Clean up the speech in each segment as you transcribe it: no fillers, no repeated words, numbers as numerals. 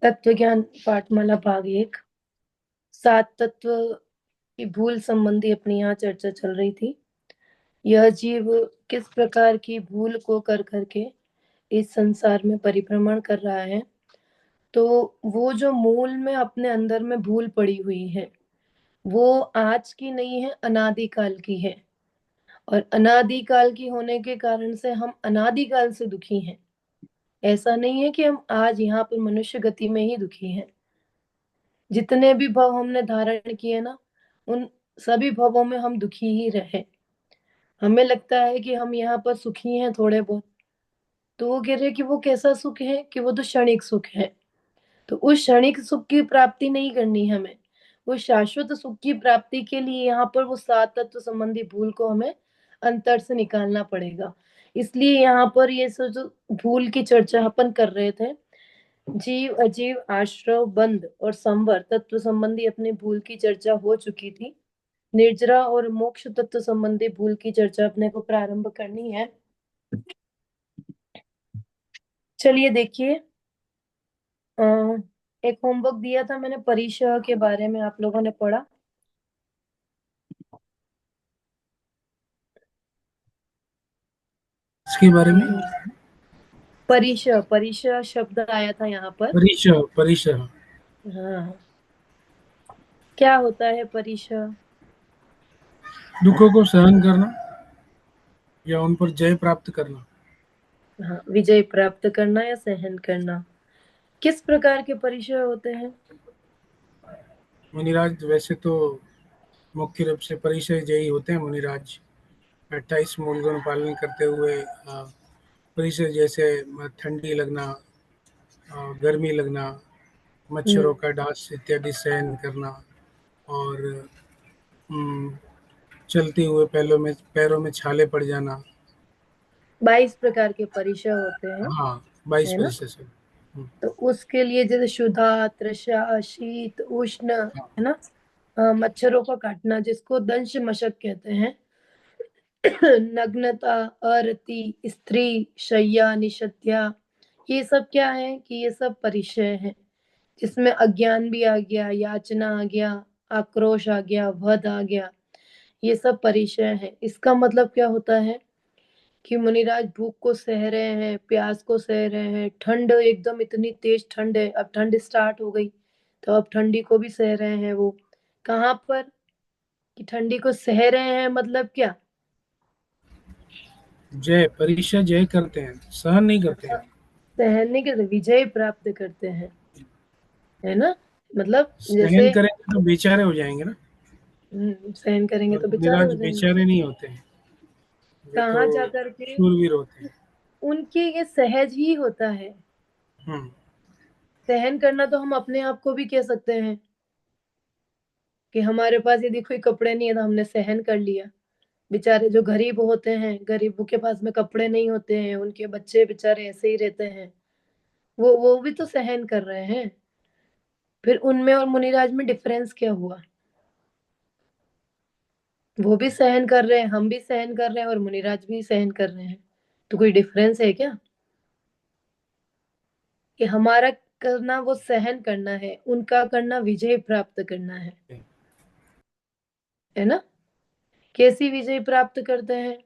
तत्व ज्ञान पाठमाला भाग 1 सात तत्व की भूल संबंधी अपनी यहाँ चर्चा चल रही थी। यह जीव किस प्रकार की भूल को कर करके इस संसार में परिभ्रमण कर रहा है। तो वो जो मूल में अपने अंदर में भूल पड़ी हुई है, वो आज की नहीं है, अनादिकाल की है। और अनादिकाल की होने के कारण से हम अनादिकाल से दुखी हैं। ऐसा नहीं है कि हम आज यहाँ पर मनुष्य गति में ही दुखी हैं। जितने भी भव हमने धारण किए ना, उन सभी भवों में हम दुखी ही रहे। हमें लगता है कि हम यहाँ पर सुखी हैं थोड़े बहुत, तो वो कह रहे कि वो कैसा सुख है कि वो तो क्षणिक सुख है। तो उस क्षणिक सुख की प्राप्ति नहीं करनी है हमें। वो शाश्वत सुख की प्राप्ति के लिए यहाँ पर वो सात तत्व संबंधी भूल को हमें अंतर से निकालना पड़ेगा। इसलिए यहाँ पर ये जो भूल की चर्चा अपन कर रहे थे, जीव अजीव आश्रव बंध और संवर तत्व संबंधी अपनी भूल की चर्चा हो चुकी थी। निर्जरा और मोक्ष तत्व संबंधी भूल की चर्चा अपने को प्रारंभ करनी है। चलिए देखिए, एक होमवर्क दिया था मैंने परिचय के बारे में, आप लोगों ने पढ़ा? इसके बारे में। परिचय परिचय शब्द आया था यहाँ पर। परिचय परिचय। हाँ, क्या होता है परिचय? दुखों को सहन करना या उन पर जय प्राप्त करना। हाँ, विजय प्राप्त करना या सहन करना। किस प्रकार के परिचय होते हैं? मुनिराज वैसे तो मुख्य रूप से परिचय जयी होते हैं मुनिराज। 28 मूल गुण पालन करते हुए परिचय जैसे ठंडी लगना, गर्मी लगना, मच्छरों हम्म का डांस इत्यादि सहन करना, और चलते हुए पैरों में छाले पड़ जाना। 22 प्रकार के परिचय होते हैं, हाँ, 22 है ना? परिचय से। तो उसके लिए जैसे क्षुधा, तृषा, शीत, उष्ण, हाँ, है ना? मच्छरों का काटना जिसको दंश मशक कहते हैं। नग्नता, अरति, स्त्री, शय्या, निषद्या, ये सब क्या है कि ये सब परिचय है। जिसमें अज्ञान भी आ गया, याचना आ गया, आक्रोश आ गया, वध आ गया, ये सब परिचय है। इसका मतलब क्या होता है कि मुनिराज भूख को सह रहे हैं, प्यास को सह रहे हैं, ठंड एकदम इतनी तेज ठंड है, अब ठंड स्टार्ट हो गई, तो अब ठंडी को भी सह रहे हैं। वो कहाँ पर कि ठंडी को सह रहे हैं, मतलब क्या? जय परिचय जय करते हैं, सहन नहीं करते हाँ, हैं। सहन नहीं करते, विजय प्राप्त करते हैं, है ना? मतलब सहन जैसे करेंगे तो बेचारे हो जाएंगे ना। सहन करेंगे और तो बेचारे मुनिराज हो जाएंगे। बेचारे नहीं होते हैं, वे तो कहाँ जा करके शूरवीर होते हैं। उनके ये सहज ही होता है। हम्म। सहन करना तो हम अपने आप को भी कह सकते हैं कि हमारे पास यदि कोई कपड़े नहीं है तो हमने सहन कर लिया। बेचारे जो गरीब होते हैं, गरीबों के पास में कपड़े नहीं होते हैं, उनके बच्चे बेचारे ऐसे ही रहते हैं, वो भी तो सहन कर रहे हैं। फिर उनमें और मुनिराज में डिफरेंस क्या हुआ? वो भी सहन कर रहे हैं, हम भी सहन कर रहे हैं, और मुनिराज भी सहन कर रहे हैं। तो कोई डिफरेंस है क्या? कि हमारा करना वो सहन करना है, उनका करना विजय प्राप्त करना है ना? कैसी विजय प्राप्त करते हैं?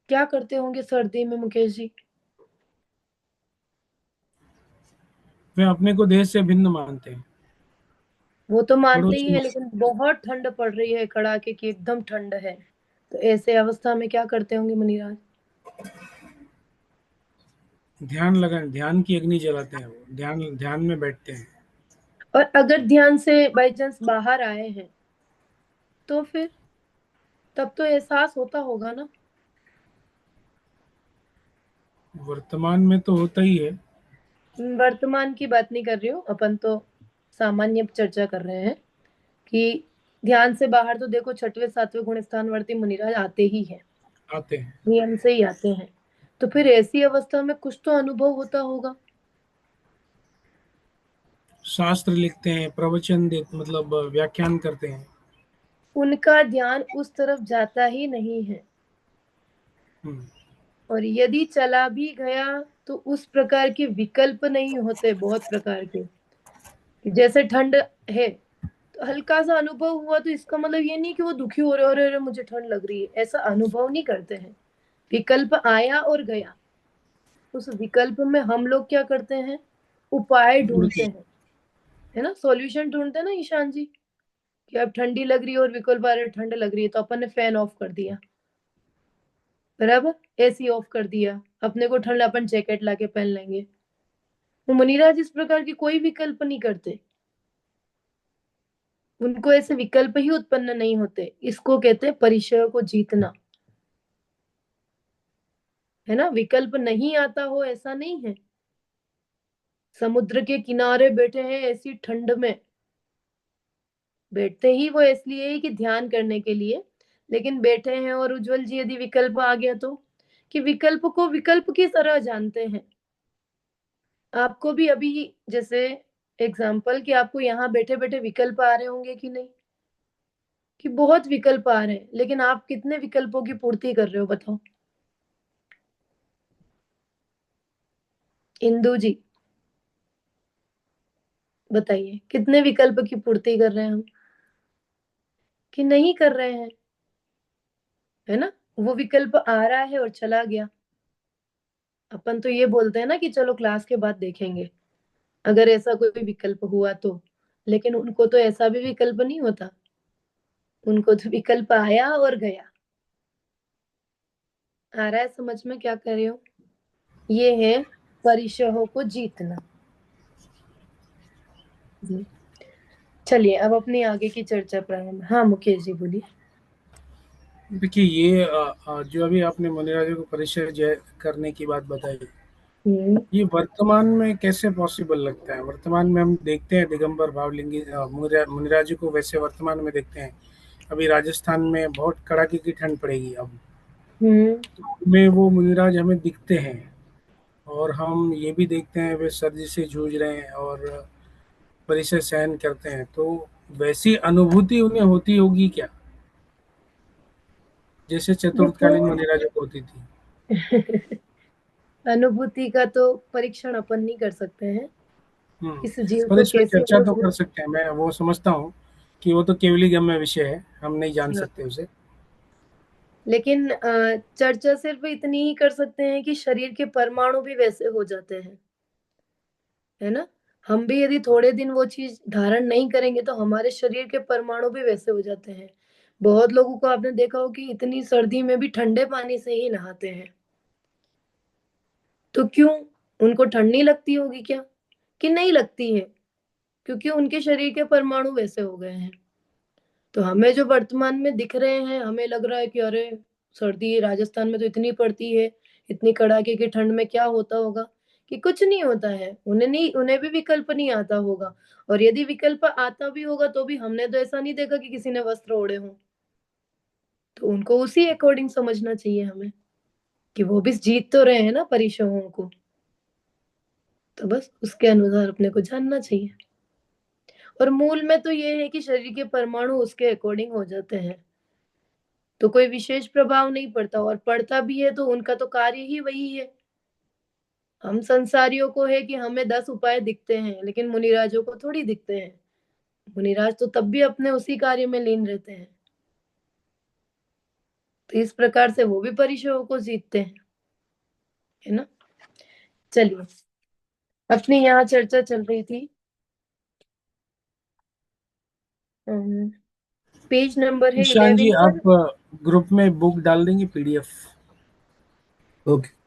क्या करते होंगे सर्दी में मुकेश जी? वे अपने को देश से भिन्न मानते हैं। वो तो मानते ही पड़ोसी है, लेकिन बहुत ठंड पड़ रही है, कड़ाके की एकदम ठंड है, तो ऐसे अवस्था में क्या करते होंगे मुनिराज? ध्यान लगाए, ध्यान की अग्नि जलाते हैं, वो ध्यान ध्यान में बैठते हैं। और अगर ध्यान से बाई चांस बाहर आए हैं, तो फिर तब तो एहसास होता होगा ना? वर्तमान में तो होता ही है। वर्तमान की बात नहीं कर रही हूँ, अपन तो सामान्य चर्चा कर रहे हैं कि ध्यान से बाहर तो देखो छठवें सातवें गुण स्थानवर्ती मुनिराज आते ही है, आते हैं। नियम से ही आते हैं। तो फिर ऐसी अवस्था में कुछ तो अनुभव होता होगा। शास्त्र लिखते हैं, प्रवचन दे मतलब व्याख्यान करते हैं। उनका ध्यान उस तरफ जाता ही नहीं है, हम्म। और यदि चला भी गया तो उस प्रकार के विकल्प नहीं होते बहुत प्रकार के। जैसे ठंड है तो हल्का सा अनुभव हुआ तो इसका मतलब ये नहीं कि वो दुखी हो रहे हो, अरे मुझे ठंड लग रही है, ऐसा अनुभव नहीं करते हैं। विकल्प आया और गया, उस विकल्प में हम लोग क्या करते हैं, उपाय ढूंढते ढूंढते हैं, है ना, सॉल्यूशन ढूंढते हैं ना ईशान जी। कि अब ठंडी लग रही है और विकल्प आ रहा है ठंड लग रही है, तो अपन ने फैन ऑफ कर दिया, बराबर, एसी ऑफ कर दिया, अपने को ठंड अपन जैकेट लाके पहन लेंगे। वो मुनिराज इस प्रकार के कोई विकल्प नहीं करते, उनको ऐसे विकल्प ही उत्पन्न नहीं होते। इसको कहते हैं परिचय को जीतना, है ना। विकल्प नहीं आता हो ऐसा नहीं है। समुद्र के किनारे बैठे हैं ऐसी ठंड में, बैठते ही वो इसलिए ही कि ध्यान करने के लिए, लेकिन बैठे हैं और उज्जवल जी यदि विकल्प आ गया तो, कि विकल्प को विकल्प की तरह जानते हैं। आपको भी अभी जैसे एग्जाम्पल कि आपको यहाँ बैठे बैठे विकल्प आ रहे होंगे कि नहीं, कि बहुत विकल्प आ रहे हैं, लेकिन आप कितने विकल्पों की पूर्ति कर रहे हो बताओ। इंदु जी बताइए, कितने विकल्प की पूर्ति कर रहे हैं हम, कि नहीं कर रहे हैं, है ना। वो विकल्प आ रहा है और चला गया। अपन तो ये बोलते हैं ना कि चलो क्लास के बाद देखेंगे अगर ऐसा कोई विकल्प हुआ तो, लेकिन उनको तो ऐसा भी विकल्प नहीं होता, उनको तो विकल्प आया और गया। आ रहा है समझ में क्या कर रहे हो। ये है परिशहों को जीतना जी। चलिए अब अपनी आगे की चर्चा प्रारंभ। हाँ मुकेश जी बोलिए। देखिए ये जो अभी आपने मुनिराजों को परिचय करने की बात बताई, हम्म। ये वर्तमान में कैसे पॉसिबल लगता है? वर्तमान में हम देखते हैं दिगंबर भावलिंगी मुनिराजों को, वैसे वर्तमान में देखते हैं अभी राजस्थान में बहुत कड़ाके की ठंड पड़ेगी अब, हम्म। में वो मुनिराज हमें दिखते हैं, और हम ये भी देखते हैं वे सर्दी से जूझ रहे हैं और परिसर सहन करते हैं, तो वैसी अनुभूति उन्हें होती होगी क्या, जैसे देखो चतुर्थकालीन मुनिराजों को होती थी? अनुभूति का तो परीक्षण अपन नहीं कर सकते हैं, हम्म। किस जीव पर को इस पे कैसी चर्चा तो कर अनुभूति। सकते हैं, मैं वो समझता हूँ कि वो तो केवली गम्य विषय है, हम नहीं जान हाँ, सकते उसे। लेकिन चर्चा सिर्फ इतनी ही कर सकते हैं कि शरीर के परमाणु भी वैसे हो जाते हैं, है ना। हम भी यदि थोड़े दिन वो चीज धारण नहीं करेंगे तो हमारे शरीर के परमाणु भी वैसे हो जाते हैं। बहुत लोगों को आपने देखा हो कि इतनी सर्दी में भी ठंडे पानी से ही नहाते हैं। तो क्यों, उनको ठंड नहीं लगती होगी क्या, कि नहीं लगती है, क्योंकि उनके शरीर के परमाणु वैसे हो गए हैं। तो हमें जो वर्तमान में दिख रहे हैं हमें लग रहा है कि अरे सर्दी राजस्थान में तो इतनी पड़ती है, इतनी कड़ाके की ठंड में क्या होता होगा, कि कुछ नहीं होता है। उन्हें नहीं, उन्हें भी विकल्प नहीं आता होगा। और यदि विकल्प आता भी होगा तो भी हमने तो ऐसा नहीं देखा कि किसी ने वस्त्र ओढ़े हों। तो उनको उसी अकॉर्डिंग समझना चाहिए हमें, कि वो भी जीत तो रहे हैं ना परिशहों को, तो बस उसके अनुसार अपने को जानना चाहिए। और मूल में तो ये है कि शरीर के परमाणु उसके अकॉर्डिंग हो जाते हैं, तो कोई विशेष प्रभाव नहीं पड़ता, और पड़ता भी है तो उनका तो कार्य ही वही है। हम संसारियों को है कि हमें 10 उपाय दिखते हैं, लेकिन मुनिराजों को थोड़ी दिखते हैं। मुनिराज तो तब भी अपने उसी कार्य में लीन रहते हैं, तो इस प्रकार से वो भी परिचयों को जीतते हैं, है ना। चलिए अपनी यहाँ चर्चा चल रही थी, पेज नंबर है ईशान जी 11 पर। आप ग्रुप में बुक डाल देंगे, पीडीएफ? ओके।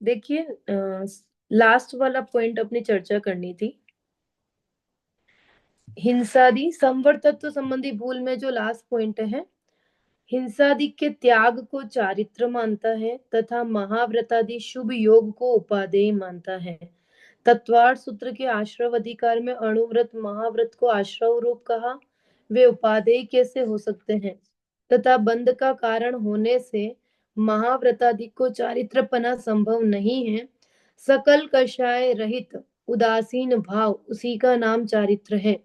देखिए लास्ट वाला पॉइंट अपनी चर्चा करनी थी, हिंसादि संवर्तत्व संबंधी भूल में जो लास्ट पॉइंट है, हिंसादि के त्याग को चारित्र मानता है तथा महाव्रतादि शुभ योग को उपादेय मानता है। तत्वार्थ सूत्र के आश्रव अधिकार में अणुव्रत महाव्रत को आश्रव रूप कहा, वे उपादेय कैसे हो सकते हैं, तथा बंध का कारण होने से महाव्रतादि को चारित्रपना संभव नहीं है। सकल कषाय रहित उदासीन भाव उसी का नाम चारित्र है।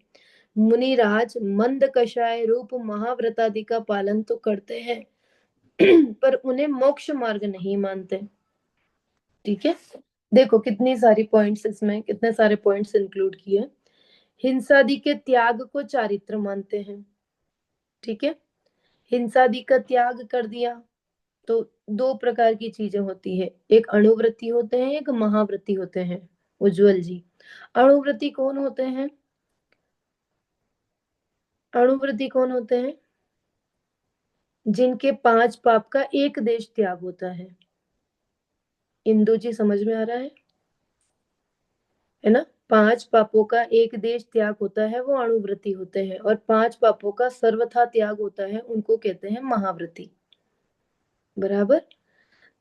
मुनिराज मंद कषाय रूप महाव्रतादि का पालन तो करते हैं, पर उन्हें मोक्ष मार्ग नहीं मानते। ठीक है, देखो कितनी सारी पॉइंट्स, इसमें कितने सारे पॉइंट्स इंक्लूड किए। हिंसादि के त्याग को चारित्र मानते हैं। ठीक है, हिंसादि का त्याग कर दिया तो दो प्रकार की चीजें होती है, एक अणुव्रति होते हैं, एक महाव्रति होते हैं। उज्जवल जी, अणुव्रति कौन होते हैं? अणुव्रति कौन होते हैं? जिनके 5 पाप का एक देश त्याग होता है। इंदु जी समझ में आ रहा है ना? 5 पापों का एक देश त्याग होता है, वो अणुव्रति होते हैं, और 5 पापों का सर्वथा त्याग होता है, उनको कहते हैं महाव्रति। बराबर।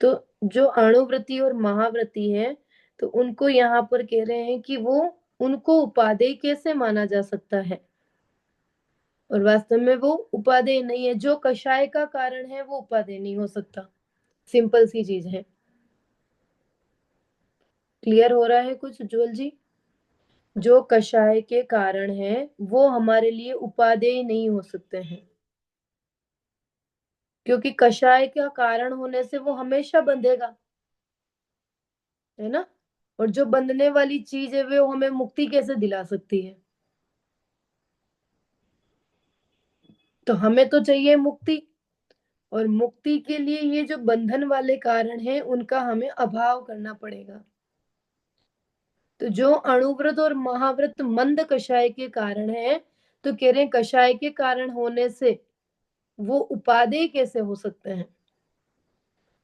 तो जो अणुव्रति और महाव्रति है, तो उनको यहाँ पर कह रहे हैं कि वो, उनको उपादेय कैसे माना जा सकता है, और वास्तव में वो उपादेय नहीं है। जो कषाय का कारण है वो उपादेय नहीं हो सकता। सिंपल सी चीज है। क्लियर हो रहा है कुछ उज्जवल जी? जो कषाय के कारण है वो हमारे लिए उपादेय नहीं हो सकते हैं, क्योंकि कषाय का कारण होने से वो हमेशा बंधेगा, है ना? और जो बंधने वाली चीज है वो हमें मुक्ति कैसे दिला सकती है? तो हमें तो चाहिए मुक्ति, और मुक्ति के लिए ये जो बंधन वाले कारण हैं उनका हमें अभाव करना पड़ेगा। तो जो अणुव्रत और महाव्रत मंद कषाय के कारण है, तो कह रहे हैं कषाय के कारण होने से वो उपादेय कैसे हो सकते हैं?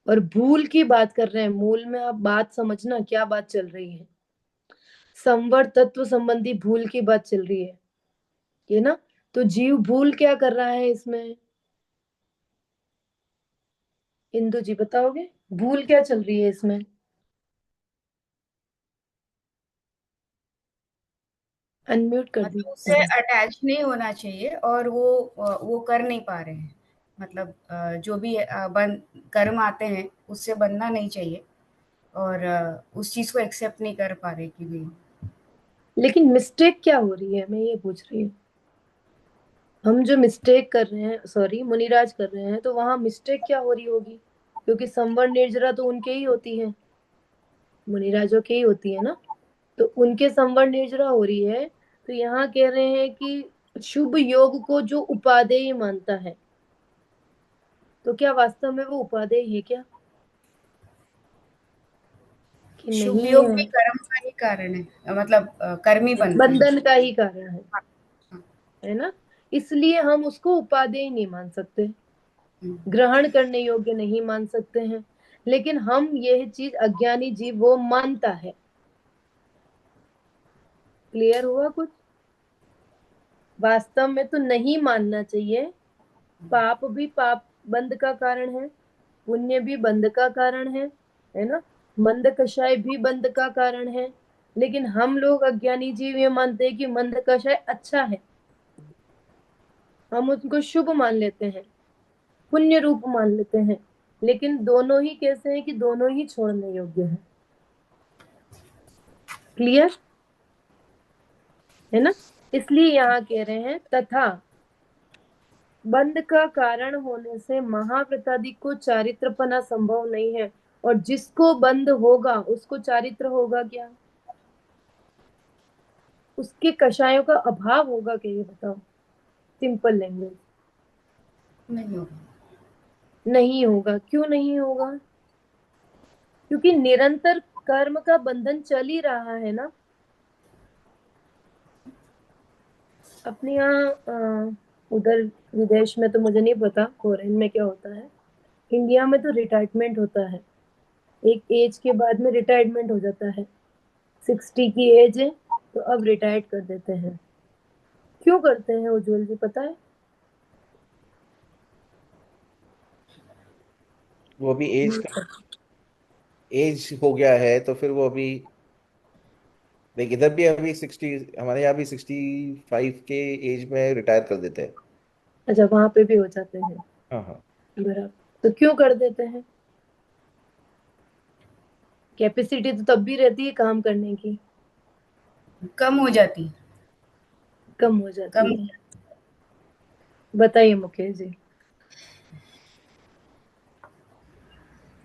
और भूल की बात कर रहे हैं, मूल में आप बात समझना क्या बात चल रही है। संवर तत्व संबंधी भूल की बात चल रही है, ये ना? तो जीव भूल क्या कर रहा है इसमें? इंदु जी बताओगे, भूल क्या चल रही है इसमें? अनम्यूट कर मतलब उससे दीजिए। अटैच नहीं होना चाहिए, और वो कर नहीं पा रहे हैं। मतलब जो भी कर्म आते हैं उससे बनना नहीं चाहिए, और उस चीज को एक्सेप्ट नहीं कर पा रहे कि भी। लेकिन मिस्टेक क्या हो रही है, मैं ये पूछ रही हूँ। हम जो मिस्टेक कर रहे हैं, सॉरी मुनिराज कर रहे हैं, तो वहां मिस्टेक क्या हो रही होगी? क्योंकि संवर निर्जरा तो उनके ही होती है, मुनिराजों की ही होती है ना, तो उनके संवर निर्जरा हो रही है। तो यहाँ कह रहे हैं कि शुभ योग को जो उपादेय मानता है, तो क्या वास्तव में वो उपादेय है क्या, कि शुभ नहीं योग है? भी कर्म का ही कारण है, मतलब कर्म ही बनते हैं। बंधन का ही कारण हाँ, हाँ। है ना? इसलिए हम उसको उपादेय नहीं मान सकते, हम्म। ग्रहण करने योग्य नहीं मान सकते हैं। लेकिन हम यह चीज, अज्ञानी जीव वो मानता है। क्लियर हुआ कुछ? वास्तव में तो नहीं मानना चाहिए। पाप भी पाप बंध का कारण है, पुण्य भी बंध का कारण है ना? मंद कषाय भी बंध का कारण है। लेकिन हम लोग अज्ञानी जीव ये मानते हैं कि मंद कषाय अच्छा है, हम उसको शुभ मान लेते हैं, पुण्य रूप मान लेते हैं। लेकिन दोनों ही कैसे हैं कि दोनों ही छोड़ने योग्य है। क्लियर है ना? इसलिए यहाँ कह रहे हैं तथा बंध का कारण होने से महाव्रतादि को चारित्रपना संभव नहीं है। और जिसको बंध होगा उसको चारित्र होगा क्या? उसके कषायों का अभाव होगा क्या, ये बताओ? सिंपल लैंग्वेज, नहीं होगा। नहीं होगा। क्यों नहीं होगा? क्योंकि निरंतर कर्म का बंधन चल ही रहा है ना। अपने यहाँ उधर विदेश में तो मुझे नहीं पता फॉरेन में क्या होता है, इंडिया में तो रिटायरमेंट होता है, एक एज के बाद में रिटायरमेंट हो जाता है। 60 की एज है तो अब रिटायर्ड कर देते हैं। क्यों करते हैं उज्जवल जी, पता है? वो अभी एज हो गया है, तो फिर वो अभी देख, इधर भी अभी 60, हमारे यहाँ भी 65 के एज में रिटायर कर देते हैं। अच्छा, वहां पे भी हो जाते हैं। हाँ हाँ। बराबर। तो क्यों कर देते हैं? कैपेसिटी तो तब भी रहती है काम करने की, कम हो जाती है। कम हो कम। जाती है। बताइए मुकेश जी।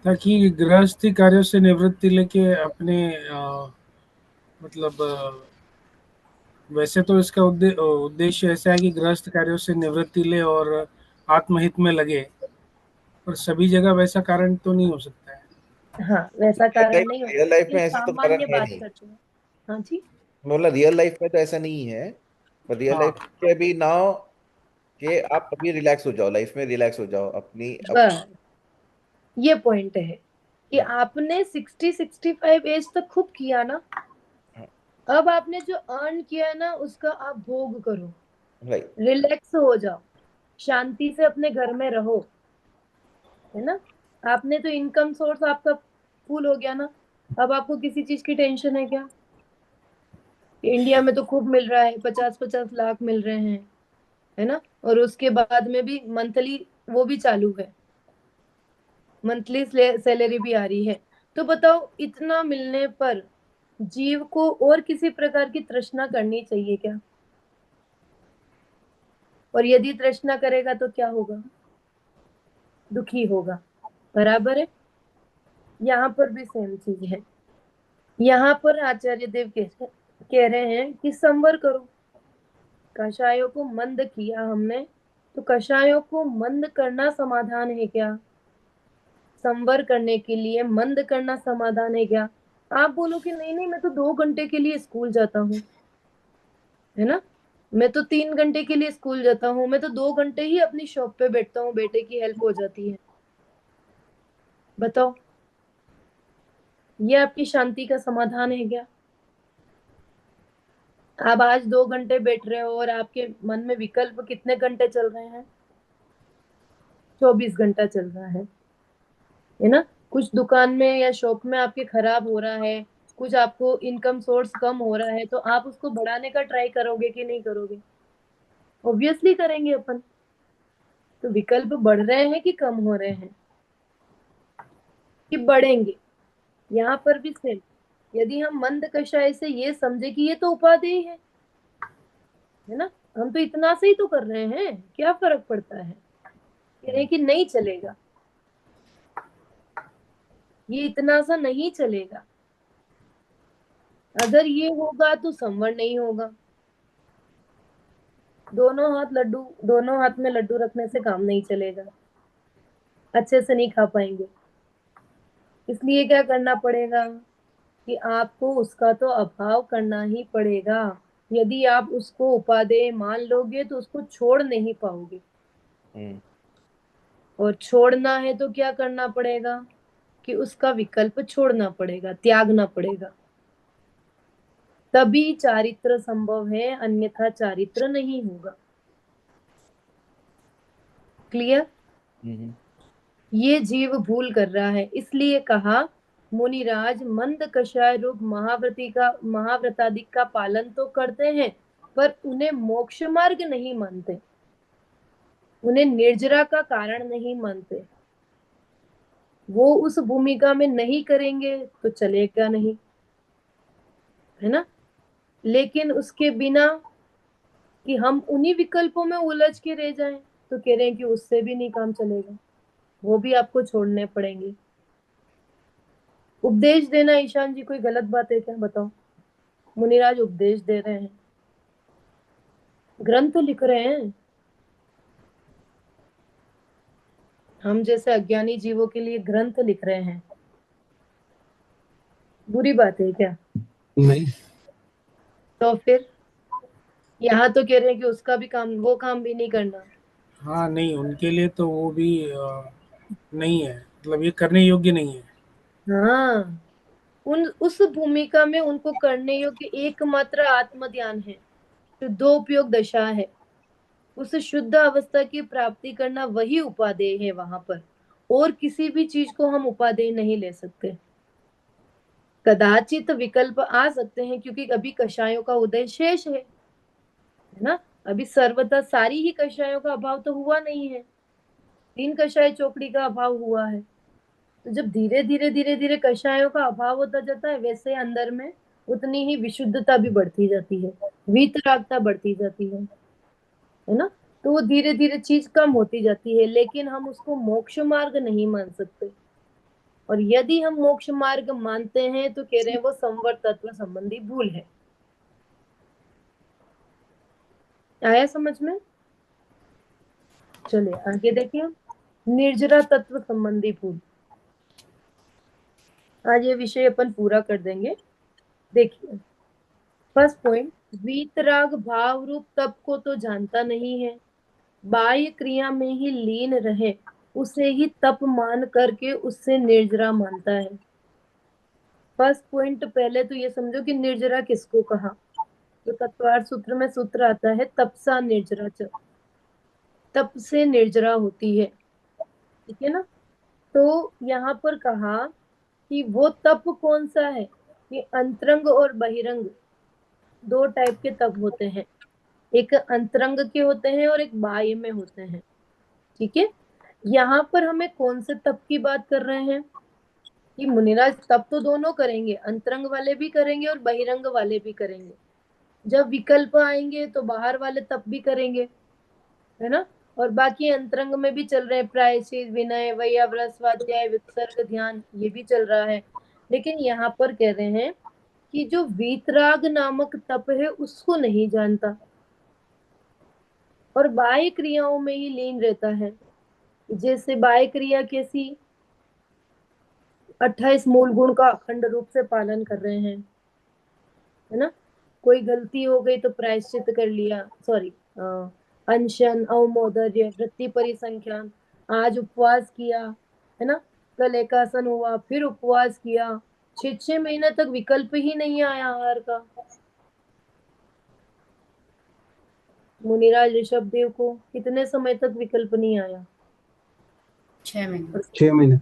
ताकि गृहस्थी कार्यों से निवृत्ति लेके अपने मतलब वैसे तो इसका उद्देश्य ऐसा है कि गृहस्थ कार्यों से निवृत्ति ले और आत्महित में लगे, पर सभी जगह वैसा कारण तो नहीं हो सकता है। हाँ, वैसा कारण नहीं हो रियल सकता, लाइफ ये में ऐसा तो कारण सामान्य है बात नहीं। कर रही हूँ। हाँ जी। मतलब रियल लाइफ में तो ऐसा नहीं है, पर रियल हाँ, लाइफ के अभी ना हो कि आप अभी रिलैक्स हो जाओ, लाइफ में रिलैक्स हो जाओ अपनी बस ये पॉइंट है कि आपने 60-65 एज तक खूब किया ना, अब आपने जो अर्न किया है ना उसका आप भोग करो, राइट। रिलैक्स हो जाओ, शांति से अपने घर में रहो, है ना। आपने तो इनकम सोर्स आपका फुल हो गया ना, अब आपको किसी चीज की टेंशन है क्या? इंडिया में तो खूब मिल रहा है, 50-50 लाख मिल रहे हैं, है ना। और उसके बाद में भी मंथली वो भी चालू है, मंथली सैलरी भी आ रही है। तो बताओ, इतना मिलने पर जीव को और किसी प्रकार की तृष्णा करनी चाहिए क्या? और यदि तृष्णा करेगा तो क्या होगा? दुखी होगा, बराबर है। यहाँ पर भी सेम चीज है। यहाँ पर आचार्य देव कह रहे हैं कि संवर करो, कषायों को मंद किया हमने, तो कषायों को मंद करना समाधान है क्या? संवर करने के लिए मंद करना समाधान है क्या? आप बोलो कि नहीं नहीं, मैं तो 2 घंटे के लिए स्कूल जाता हूँ, है ना। मैं तो 3 घंटे के लिए स्कूल जाता हूँ, मैं तो 2 घंटे ही अपनी शॉप पे बैठता हूँ, बेटे की हेल्प हो जाती है। बताओ, ये आपकी शांति का समाधान है क्या? आप आज 2 घंटे बैठ रहे हो और आपके मन में विकल्प कितने घंटे चल रहे हैं? 24 घंटा चल रहा है ना। कुछ दुकान में या शॉप में आपके खराब हो रहा है, कुछ आपको इनकम सोर्स कम हो रहा है, तो आप उसको बढ़ाने का ट्राई करोगे कि नहीं करोगे? ऑब्वियसली करेंगे अपन। तो विकल्प बढ़ रहे हैं कि कम हो रहे हैं कि बढ़ेंगे? यहाँ पर भी सेम। यदि हम मंद कषाय से ये समझे कि ये तो उपादेय है ना, हम तो इतना से ही तो कर रहे हैं, क्या फर्क पड़ता है, कह रहे हैं कि नहीं चलेगा, ये इतना सा नहीं चलेगा। अगर ये होगा तो संवर नहीं होगा। दोनों हाथ में लड्डू रखने से काम नहीं चलेगा, अच्छे से नहीं खा पाएंगे। इसलिए क्या करना पड़ेगा कि आपको उसका तो अभाव करना ही पड़ेगा। यदि आप उसको उपादेय मान लोगे तो उसको छोड़ नहीं पाओगे, हम्म। और छोड़ना है तो क्या करना पड़ेगा कि उसका विकल्प छोड़ना पड़ेगा, त्यागना पड़ेगा। तभी चारित्र संभव है, अन्यथा चारित्र नहीं होगा। क्लियर? हम्म। ये जीव भूल कर रहा है, इसलिए कहा मुनिराज मंद कषाय रूप महाव्रतादिक का पालन तो करते हैं, पर उन्हें मोक्ष मार्ग नहीं मानते, उन्हें निर्जरा का कारण नहीं मानते। वो उस भूमिका में नहीं करेंगे तो चलेगा नहीं, है ना। लेकिन उसके बिना कि हम उन्हीं विकल्पों में उलझ के रह जाएं, तो कह रहे हैं कि उससे भी नहीं काम चलेगा, वो भी आपको छोड़ने पड़ेंगे। उपदेश देना ईशान जी कोई गलत बात है क्या? बताओ। मुनिराज उपदेश दे रहे हैं, ग्रंथ लिख रहे हैं, हम जैसे अज्ञानी जीवों के लिए ग्रंथ लिख रहे हैं, बुरी बात है क्या? नहीं। तो फिर यहाँ तो कह रहे हैं कि उसका भी काम, वो काम भी नहीं करना। हाँ, नहीं, उनके लिए तो वो भी नहीं है, मतलब ये करने योग्य नहीं है। हाँ, उन उस भूमिका में उनको करने योग्य एकमात्र आत्म ध्यान है, शुद्धोपयोग दशा है। उस शुद्ध अवस्था की प्राप्ति करना वही उपादेय है वहां पर, और किसी भी चीज को हम उपादेय नहीं ले सकते। कदाचित विकल्प आ सकते हैं क्योंकि अभी कषायों का उदय शेष है ना। अभी सर्वथा सारी ही कषायों का अभाव तो हुआ नहीं है, 3 कषाय चौकड़ी का अभाव हुआ है। तो जब धीरे धीरे कषायों का अभाव होता जाता है, वैसे अंदर में उतनी ही विशुद्धता भी बढ़ती जाती है, वीतरागता बढ़ती जाती है ना। तो वो धीरे धीरे चीज कम होती जाती है, लेकिन हम उसको मोक्ष मार्ग नहीं मान सकते। और यदि हम मोक्ष मार्ग मानते हैं तो कह रहे हैं वो संवर तत्व संबंधी भूल है। आया समझ में? चलिए आगे देखिए, निर्जरा तत्व संबंधी भूल। आज ये विषय अपन पूरा कर देंगे। देखिए फर्स्ट पॉइंट, वीतराग भाव रूप तप को तो जानता नहीं है, बाह्य क्रिया में ही लीन रहे उसे ही तप मान करके उससे निर्जरा मानता है। फर्स्ट पॉइंट पहले तो ये समझो कि निर्जरा किसको कहा। तो तत्वार्थ सूत्र में सूत्र आता है तपसा निर्जरा च, तप से निर्जरा होती है, ठीक है ना। तो यहाँ पर कहा कि वो तप कौन सा है, कि अंतरंग और बहिरंग दो टाइप के तप होते हैं, एक अंतरंग के होते हैं और एक बाह्य में होते हैं, ठीक है। यहाँ पर हमें कौन से तप की बात कर रहे हैं, कि मुनिराज तप तो दोनों करेंगे, अंतरंग वाले भी करेंगे और बहिरंग वाले भी करेंगे। जब विकल्प आएंगे तो बाहर वाले तप भी करेंगे, है ना। और बाकी अंतरंग में भी चल रहे हैं, प्रायश्चित, विनय, वैयाव्रत, स्वाध्याय, विसर्ग, ध्यान, ये भी चल रहा है। लेकिन यहाँ पर कह रहे हैं कि जो वीतराग नामक तप है उसको नहीं जानता और बाह्य क्रियाओं में ही लीन रहता है। जैसे बाह्य क्रिया कैसी, 28 मूल गुण का अखंड रूप से पालन कर रहे हैं, है ना। कोई गलती हो गई तो प्रायश्चित कर लिया, सॉरी, अनशन, अवमोदर्य, वृत्ति परिसंख्यान, आज उपवास किया, है ना, कल एकासन हुआ, फिर उपवास किया, 6 महीने तक विकल्प ही नहीं आया आहार का। मुनिराज ऋषभ देव को कितने समय तक विकल्प नहीं आया? 6 महीने। 6 महीने।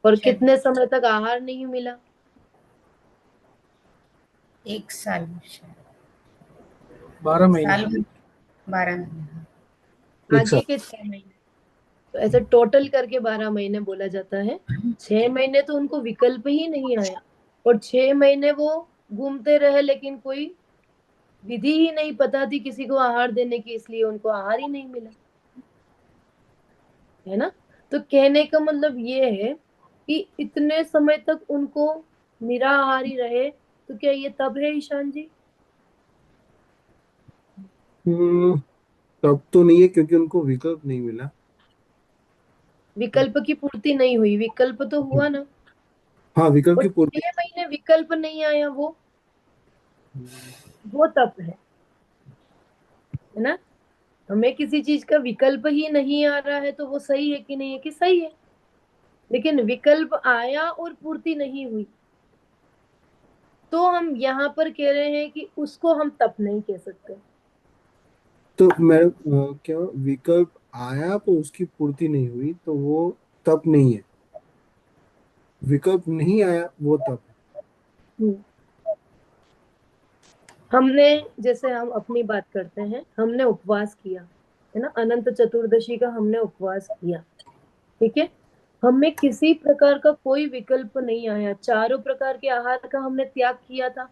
और 6 कितने समय तक आहार नहीं मिला? 1 साल शायद। 12 महीने। साल में 12 महीने। आगे के 6 महीने, तो ऐसे टोटल करके 12 महीने बोला जाता है। 6 महीने तो उनको विकल्प ही नहीं आया और 6 महीने वो घूमते रहे, लेकिन कोई विधि ही नहीं पता थी किसी को आहार देने की, इसलिए उनको आहार ही नहीं मिला, है ना। तो कहने का मतलब ये है कि इतने समय तक उनको निराहारी रहे, तो क्या ये तब है ईशान जी? तब तो नहीं है क्योंकि उनको विकल्प नहीं मिला। विकल्प की पूर्ति नहीं हुई, विकल्प तो हुआ ना। हाँ, विकल्प और की पूर्ति। 6 महीने विकल्प नहीं आया, वो तप है ना। हमें किसी चीज का विकल्प ही नहीं आ रहा है तो वो सही है कि नहीं है, कि सही है, लेकिन विकल्प आया और पूर्ति नहीं हुई तो हम यहाँ पर कह रहे हैं कि उसको हम तप नहीं कह सकते। तो मैं क्या विकल्प आया तो उसकी पूर्ति नहीं हुई तो वो तप नहीं है, विकल्प नहीं आया वो तप है। हम्म। हमने, जैसे हम अपनी बात करते हैं, हमने उपवास किया, है ना, अनंत चतुर्दशी का हमने उपवास किया, ठीक है। हमें किसी प्रकार का कोई विकल्प नहीं आया, चारों प्रकार के आहार का हमने त्याग किया था,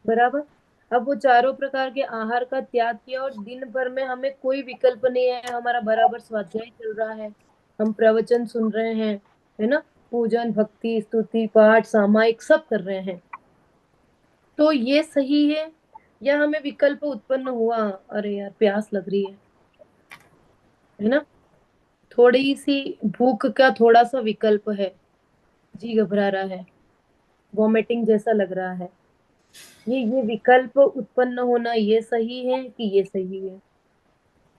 बराबर। अब वो चारों प्रकार के आहार का त्याग किया और दिन भर में हमें कोई विकल्प नहीं है, हमारा बराबर स्वाध्याय चल रहा है, हम प्रवचन सुन रहे हैं, है ना, पूजन, भक्ति, स्तुति, पाठ, सामायिक सब कर रहे हैं, तो ये सही है? या हमें विकल्प उत्पन्न हुआ, अरे यार प्यास लग रही है ना, थोड़ी सी भूख का थोड़ा सा विकल्प है, जी घबरा रहा है, वॉमिटिंग जैसा लग रहा है, ये विकल्प उत्पन्न होना ये सही है कि ये सही है?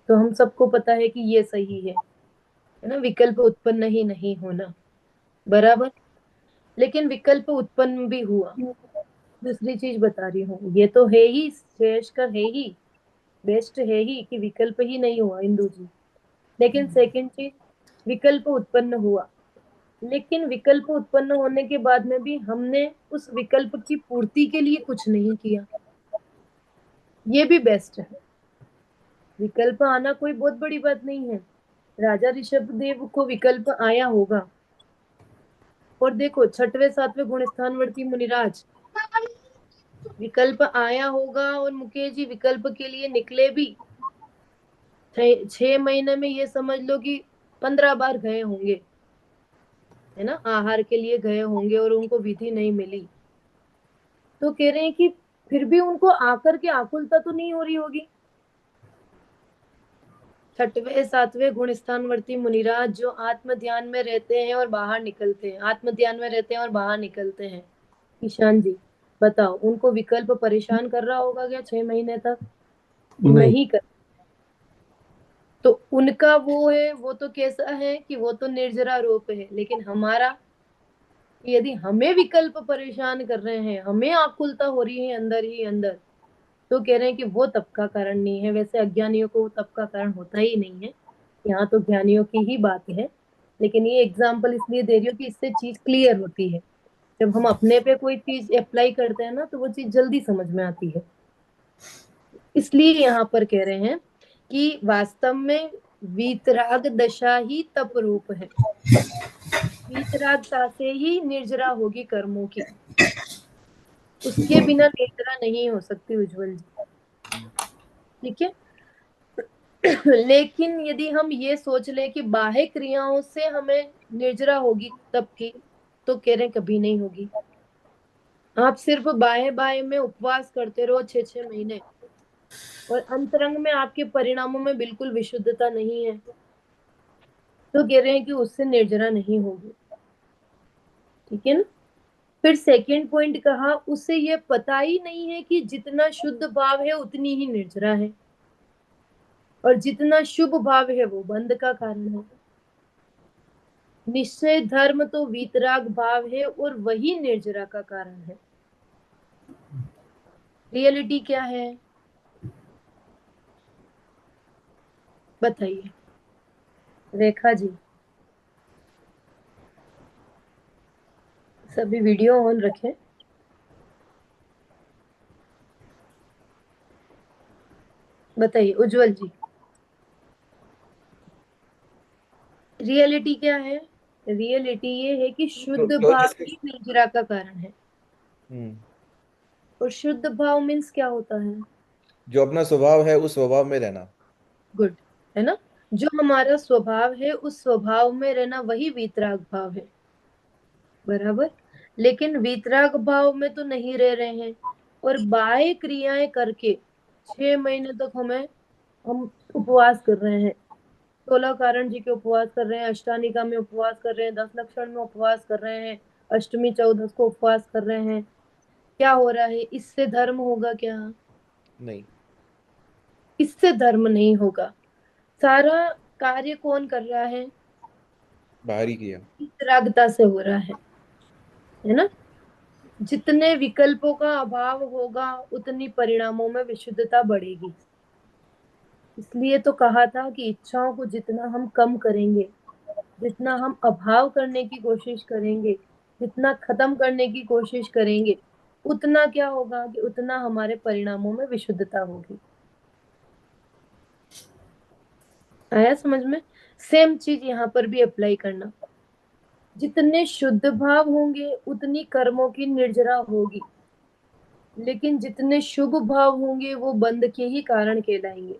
तो हम सबको पता है कि ये सही है ना, विकल्प उत्पन्न ही नहीं होना, बराबर। लेकिन विकल्प उत्पन्न भी हुआ, दूसरी चीज बता रही हूँ, ये तो है ही श्रेष्ठ, है ही बेस्ट, है ही कि विकल्प ही नहीं हुआ इंदु जी। लेकिन सेकंड चीज, विकल्प उत्पन्न हुआ, लेकिन विकल्प उत्पन्न होने के बाद में भी हमने उस विकल्प की पूर्ति के लिए कुछ नहीं किया, ये भी बेस्ट है। विकल्प आना कोई बहुत बड़ी बात नहीं है, राजा ऋषभ देव को विकल्प आया होगा। और देखो 6वें 7वें गुण स्थानवर्ती मुनिराज, विकल्प आया होगा और मुकेश जी विकल्प के लिए निकले भी, 6 महीने में ये समझ लो कि 15 बार गए होंगे, है ना, आहार के लिए गए होंगे और उनको विधि नहीं मिली, तो कह रहे हैं कि फिर भी उनको आकर के आकुलता तो नहीं हो रही होगी। छठवें सातवें गुण स्थानवर्ती मुनिराज जो आत्म ध्यान में रहते हैं और बाहर निकलते हैं, आत्म ध्यान में रहते हैं और बाहर निकलते हैं, ईशान जी बताओ, उनको विकल्प परेशान कर रहा होगा क्या 6 महीने तक? नहीं कर। तो उनका वो है, वो तो कैसा है कि वो तो निर्जरा रूप है, लेकिन हमारा, यदि हमें विकल्प परेशान कर रहे हैं, हमें आकुलता हो रही है अंदर ही अंदर, तो कह रहे हैं कि वो तप का कारण नहीं है। वैसे अज्ञानियों को तप का कारण होता ही नहीं है, यहाँ तो ज्ञानियों की ही बात है, लेकिन ये एग्जाम्पल इसलिए दे रही हूँ कि इससे चीज क्लियर होती है। जब हम अपने पे कोई चीज अप्लाई करते हैं ना, तो वो चीज जल्दी समझ में आती है। इसलिए यहाँ पर कह रहे हैं कि वास्तव में वीतराग दशा ही तप रूप है। वीतरागता से ही निर्जरा होगी कर्मों की, उसके बिना निर्जरा नहीं हो सकती उज्जवल जी। ठीक है। लेकिन यदि हम ये सोच ले कि बाह्य क्रियाओं से हमें निर्जरा होगी तब की, तो कह रहे हैं कभी नहीं होगी। आप सिर्फ बाह्य बाह्य में उपवास करते रहो 6 6 महीने, और अंतरंग में आपके परिणामों में बिल्कुल विशुद्धता नहीं है, तो कह रहे हैं कि उससे निर्जरा नहीं होगी। ठीक है ना। फिर सेकंड पॉइंट कहा, उसे ये पता ही नहीं है कि जितना शुद्ध भाव है उतनी ही निर्जरा है, और जितना शुभ भाव है वो बंध का कारण है। निश्चय धर्म तो वीतराग भाव है और वही निर्जरा का कारण है। रियलिटी क्या है बताइए रेखा जी। सभी वीडियो ऑन रखें। बताइए उज्जवल जी, रियलिटी क्या है? रियलिटी ये है कि शुद्ध तो भाव इसके ही निर्जरा का कारण है। हम्म, और शुद्ध भाव मीन्स क्या होता है? जो अपना स्वभाव है उस स्वभाव में रहना। गुड, है ना। जो हमारा स्वभाव है उस स्वभाव में रहना, वही वीतराग भाव है। बराबर। लेकिन वीतराग भाव में तो नहीं रह रहे हैं, और बाह्य क्रियाएं करके 6 महीने तक हम उपवास कर रहे हैं। 16 कारण जी के उपवास कर रहे हैं, अष्टानिका में उपवास कर रहे हैं, 10 लक्षण में उपवास कर रहे हैं, अष्टमी 14 को उपवास कर रहे हैं। क्या हो रहा है? इससे धर्म होगा क्या? नहीं। इससे धर्म नहीं होगा। सारा कार्य कौन कर रहा है? बाहरी किया। वीतरागता से हो रहा है ना। जितने विकल्पों का अभाव होगा उतनी परिणामों में विशुद्धता बढ़ेगी। इसलिए तो कहा था कि इच्छाओं को जितना हम कम करेंगे, जितना हम अभाव करने की कोशिश करेंगे, जितना खत्म करने की कोशिश करेंगे, उतना क्या होगा कि उतना हमारे परिणामों में विशुद्धता होगी। आया समझ में? सेम चीज यहाँ पर भी अप्लाई करना। जितने शुद्ध भाव होंगे उतनी कर्मों की निर्जरा होगी, लेकिन जितने शुभ भाव होंगे वो बंध के ही कारण कहलाएंगे,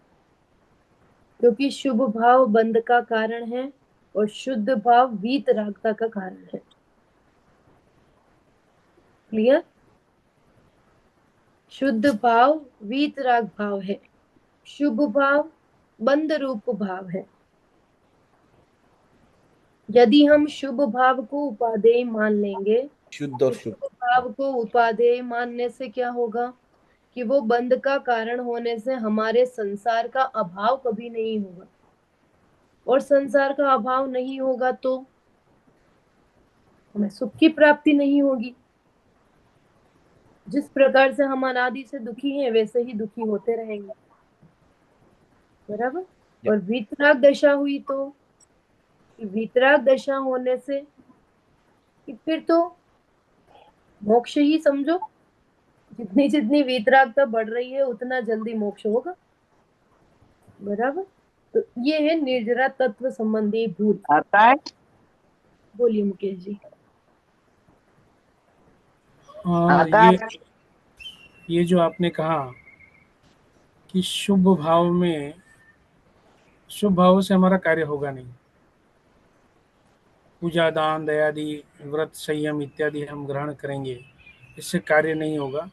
क्योंकि शुभ भाव बंध का कारण है और शुद्ध भाव वीतरागता का कारण है। क्लियर? शुद्ध भाव वीतराग भाव है, शुभ भाव बंध रूप भाव है। यदि हम शुभ भाव को उपादेय मान लेंगे, शुद्ध और तो शुभ। शुभ भाव को उपादेय मानने से क्या होगा कि वो बंध का कारण होने से हमारे संसार का अभाव कभी नहीं होगा, और संसार का अभाव नहीं होगा तो हमें सुख की प्राप्ति नहीं होगी। जिस प्रकार से हम अनादि से दुखी हैं वैसे ही दुखी होते रहेंगे। बराबर। या और वीतराग दशा हुई तो वीतराग दशा होने से कि फिर तो मोक्ष ही समझो। जितनी जितनी वीतरागता बढ़ रही है उतना जल्दी मोक्ष होगा। बराबर। तो ये है निर्जरा तत्व संबंधी भूल। आता है। बोलिए मुकेश जी। आता है। ये जो आपने कहा कि शुभ भाव से हमारा कार्य होगा नहीं, पूजा दान दयादि व्रत संयम इत्यादि हम ग्रहण करेंगे, इससे कार्य नहीं होगा।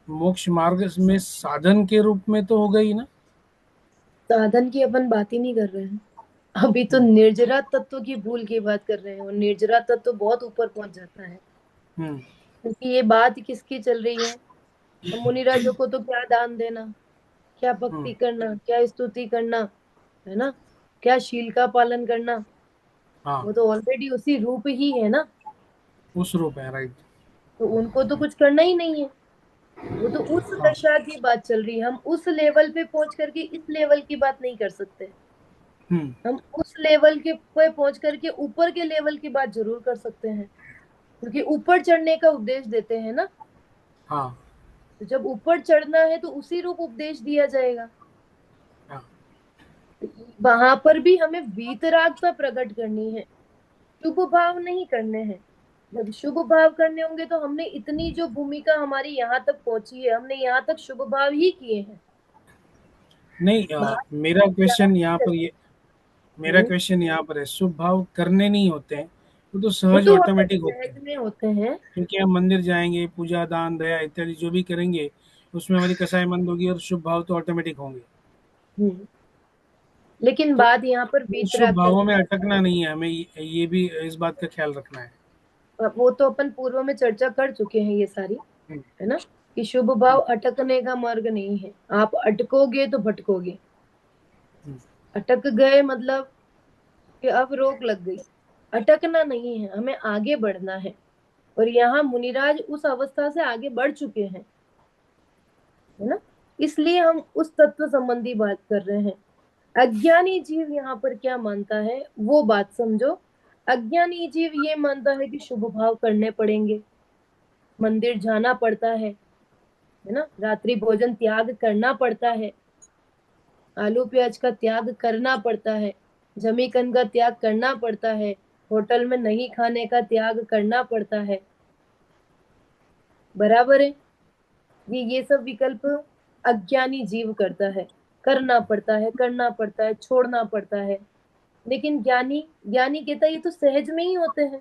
मोक्ष मार्ग में साधन के रूप में तो होगा ही ना। साधन की अपन बात ही नहीं कर रहे हैं, अभी तो निर्जरा तत्व की भूल की बात कर रहे हैं, और निर्जरा तत्व बहुत ऊपर पहुंच जाता है। हम्म क्योंकि ये बात किसकी चल रही है, तो मुनिराजों को तो क्या दान देना, क्या भक्ति करना, क्या स्तुति करना, है ना, क्या शील का पालन करना, हाँ, वो तो ऑलरेडी उसी रूप ही है ना, उस रूप है, राइट। तो उनको तो कुछ करना ही नहीं है। वो तो उस हाँ, दशा की बात चल रही है, हम उस लेवल पे पहुंच करके इस लेवल की बात नहीं कर सकते। हम्म हम उस लेवल के पे पहुंच करके ऊपर के लेवल की बात जरूर कर सकते हैं, क्योंकि ऊपर चढ़ने का उपदेश देते हैं ना। हाँ, तो जब ऊपर चढ़ना है तो उसी रूप उपदेश दिया जाएगा। हाँ, वहां पर भी हमें वीतरागता प्रकट करनी है, शुभ भाव नहीं करने हैं। जब शुभ भाव करने होंगे तो हमने इतनी जो भूमिका हमारी यहाँ तक पहुंची है, हमने यहाँ तक शुभ भाव ही किए हैं। नहीं, बाहर मेरा क्वेश्चन नहीं यहाँ कर पर ये मेरा सकते। क्वेश्चन यहाँ पर है, शुभ भाव करने नहीं होते हैं, वो तो वो सहज तो हमारे ऑटोमेटिक होते सहज हैं। में होते हैं। क्योंकि हम मंदिर जाएंगे, पूजा दान दया इत्यादि जो भी करेंगे, उसमें हमारी कसाईमंद होगी और शुभ भाव तो ऑटोमेटिक होंगे। हम्म। लेकिन तो बात यहाँ पर उन शुभ वीतरागता भावों की में बात अटकना नहीं है, हमें ये भी इस बात का ख्याल रखना है। वो तो अपन पूर्व में चर्चा कर चुके हैं ये सारी, हम्म, है ना, कि शुभ भाव अटकने का मार्ग नहीं है। आप अटकोगे तो भटकोगे। हम्म, अटक गए मतलब कि अब रोक लग गई। अटकना नहीं है, हमें आगे बढ़ना है। और यहाँ मुनिराज उस अवस्था से आगे बढ़ चुके हैं, है ना, इसलिए हम उस तत्व संबंधी बात कर रहे हैं। अज्ञानी जीव यहाँ पर क्या मानता है वो बात समझो। अज्ञानी जीव ये मानता है कि शुभ भाव करने पड़ेंगे, मंदिर जाना पड़ता है ना, रात्रि भोजन त्याग करना पड़ता है, आलू प्याज का त्याग करना पड़ता है, जमीकंद का त्याग करना पड़ता है, होटल में नहीं खाने का त्याग करना पड़ता है। बराबर है, ये सब विकल्प अज्ञानी जीव करता है, करना पड़ता है, करना पड़ता है, छोड़ना पड़ता है। लेकिन ज्ञानी ज्ञानी कहता है ये तो सहज में ही होते हैं।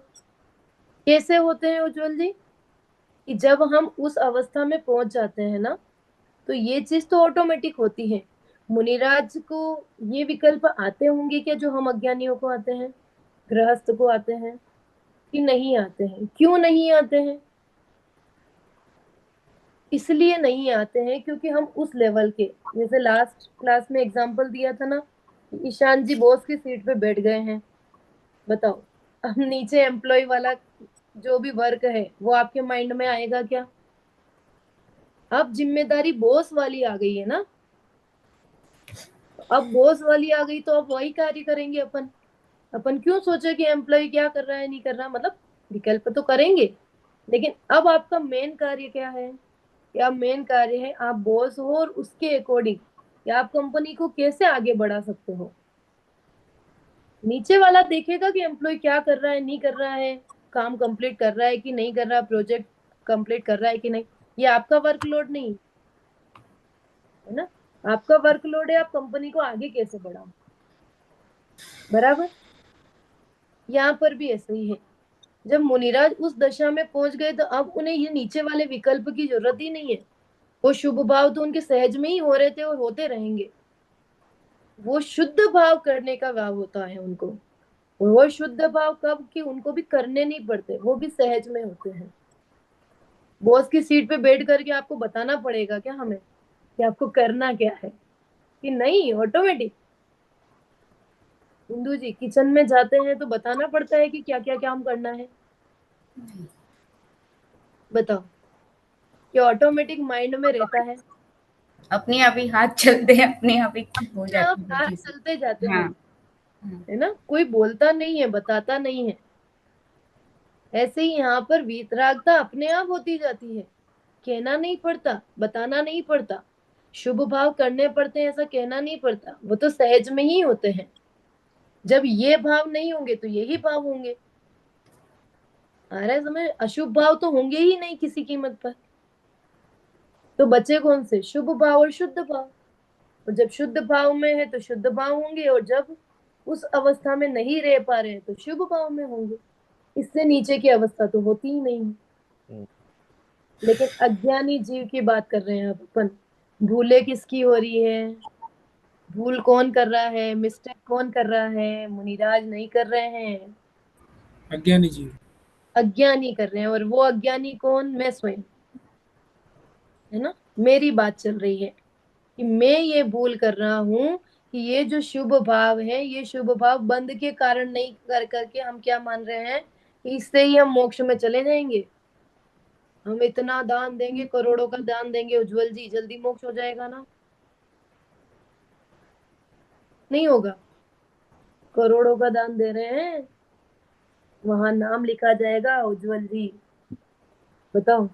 कैसे होते हैं उज्जवल जी, कि जब हम उस अवस्था में पहुंच जाते हैं ना, तो ये चीज तो ऑटोमेटिक होती है। मुनिराज को ये विकल्प आते होंगे क्या जो हम अज्ञानियों को आते हैं, गृहस्थ को आते हैं, कि नहीं आते हैं? क्यों नहीं आते हैं? इसलिए नहीं आते हैं क्योंकि हम उस लेवल के, जैसे लास्ट क्लास में एग्जांपल दिया था ना, ईशान जी बॉस की सीट पे बैठ गए हैं। बताओ, अब नीचे एम्प्लॉय वाला जो भी वर्क है वो आपके माइंड में आएगा क्या? अब जिम्मेदारी बॉस वाली आ गई है ना, अब बॉस वाली आ गई तो अब वही कार्य करेंगे अपन। अपन क्यों सोचे कि एम्प्लॉय क्या कर रहा है नहीं कर रहा, मतलब विकल्प तो करेंगे, लेकिन अब आपका मेन कार्य क्या है? या मेन कार्य है आप बॉस हो और उसके अकॉर्डिंग या आप कंपनी को कैसे आगे बढ़ा सकते हो। नीचे वाला देखेगा कि एम्प्लॉय क्या कर रहा है नहीं कर रहा है, काम कंप्लीट कर रहा है कि नहीं कर रहा, प्रोजेक्ट कंप्लीट कर रहा है कि नहीं। ये आपका वर्कलोड नहीं है ना, आपका वर्कलोड है आप कंपनी को आगे कैसे बढ़ाओ। बराबर, यहाँ पर भी ऐसा ही है। जब मुनिराज उस दशा में पहुंच गए तो अब उन्हें ये नीचे वाले विकल्प की जरूरत ही नहीं है। वो शुभ भाव तो उनके सहज में ही हो रहे थे और होते रहेंगे। वो शुद्ध भाव करने का भाव होता है उनको। वो शुद्ध भाव कब कि उनको भी करने नहीं पड़ते, वो भी सहज में होते हैं। बॉस की सीट पे बैठ करके आपको बताना पड़ेगा क्या हमें कि आपको करना क्या है, कि नहीं ऑटोमेटिक। हिंदू जी किचन में जाते हैं तो बताना पड़ता है कि क्या क्या काम करना है? बताओ, कि ऑटोमेटिक माइंड में रहता है? अपने आप ही हाथ चलते हैं, अपने आप ही हो अपने आप जाती है हाथ चीजें। चलते जाते हाँ। हैं, है ना, कोई बोलता नहीं है, बताता नहीं है। ऐसे ही यहाँ पर वीतरागता अपने आप होती जाती है, कहना नहीं पड़ता, बताना नहीं पड़ता, शुभ भाव करने पड़ते हैं ऐसा कहना नहीं पड़ता, वो तो सहज में ही होते हैं। जब ये भाव नहीं होंगे तो यही भाव होंगे। आ रहा है समझ? अशुभ भाव तो होंगे ही नहीं किसी कीमत पर। तो बचे कौन से? शुभ भाव और शुद्ध भाव। और जब शुद्ध भाव में है तो शुद्ध भाव होंगे, और जब उस अवस्था में नहीं रह पा रहे हैं तो शुभ भाव में होंगे। इससे नीचे की अवस्था तो होती ही नहीं है। लेकिन अज्ञानी जीव की बात कर रहे हैं अब अपन। भूले किसकी हो रही है, भूल कौन कर रहा है, मिस्टेक कौन कर रहा है? मुनिराज नहीं कर रहे हैं, अज्ञानी जीव। अज्ञानी कर रहे हैं। और वो अज्ञानी कौन? मैं स्वयं, है ना। मेरी बात चल रही है कि मैं ये भूल कर रहा हूं कि ये जो शुभ भाव है, ये शुभ भाव बंद के कारण नहीं कर करके हम क्या मान रहे हैं कि इससे ही हम मोक्ष में चले जाएंगे। हम इतना दान देंगे, करोड़ों का दान देंगे उज्जवल जी, जल्दी मोक्ष हो जाएगा ना? नहीं होगा। करोड़ों का दान दे रहे हैं, वहां नाम लिखा जाएगा उज्जवल जी, बताओ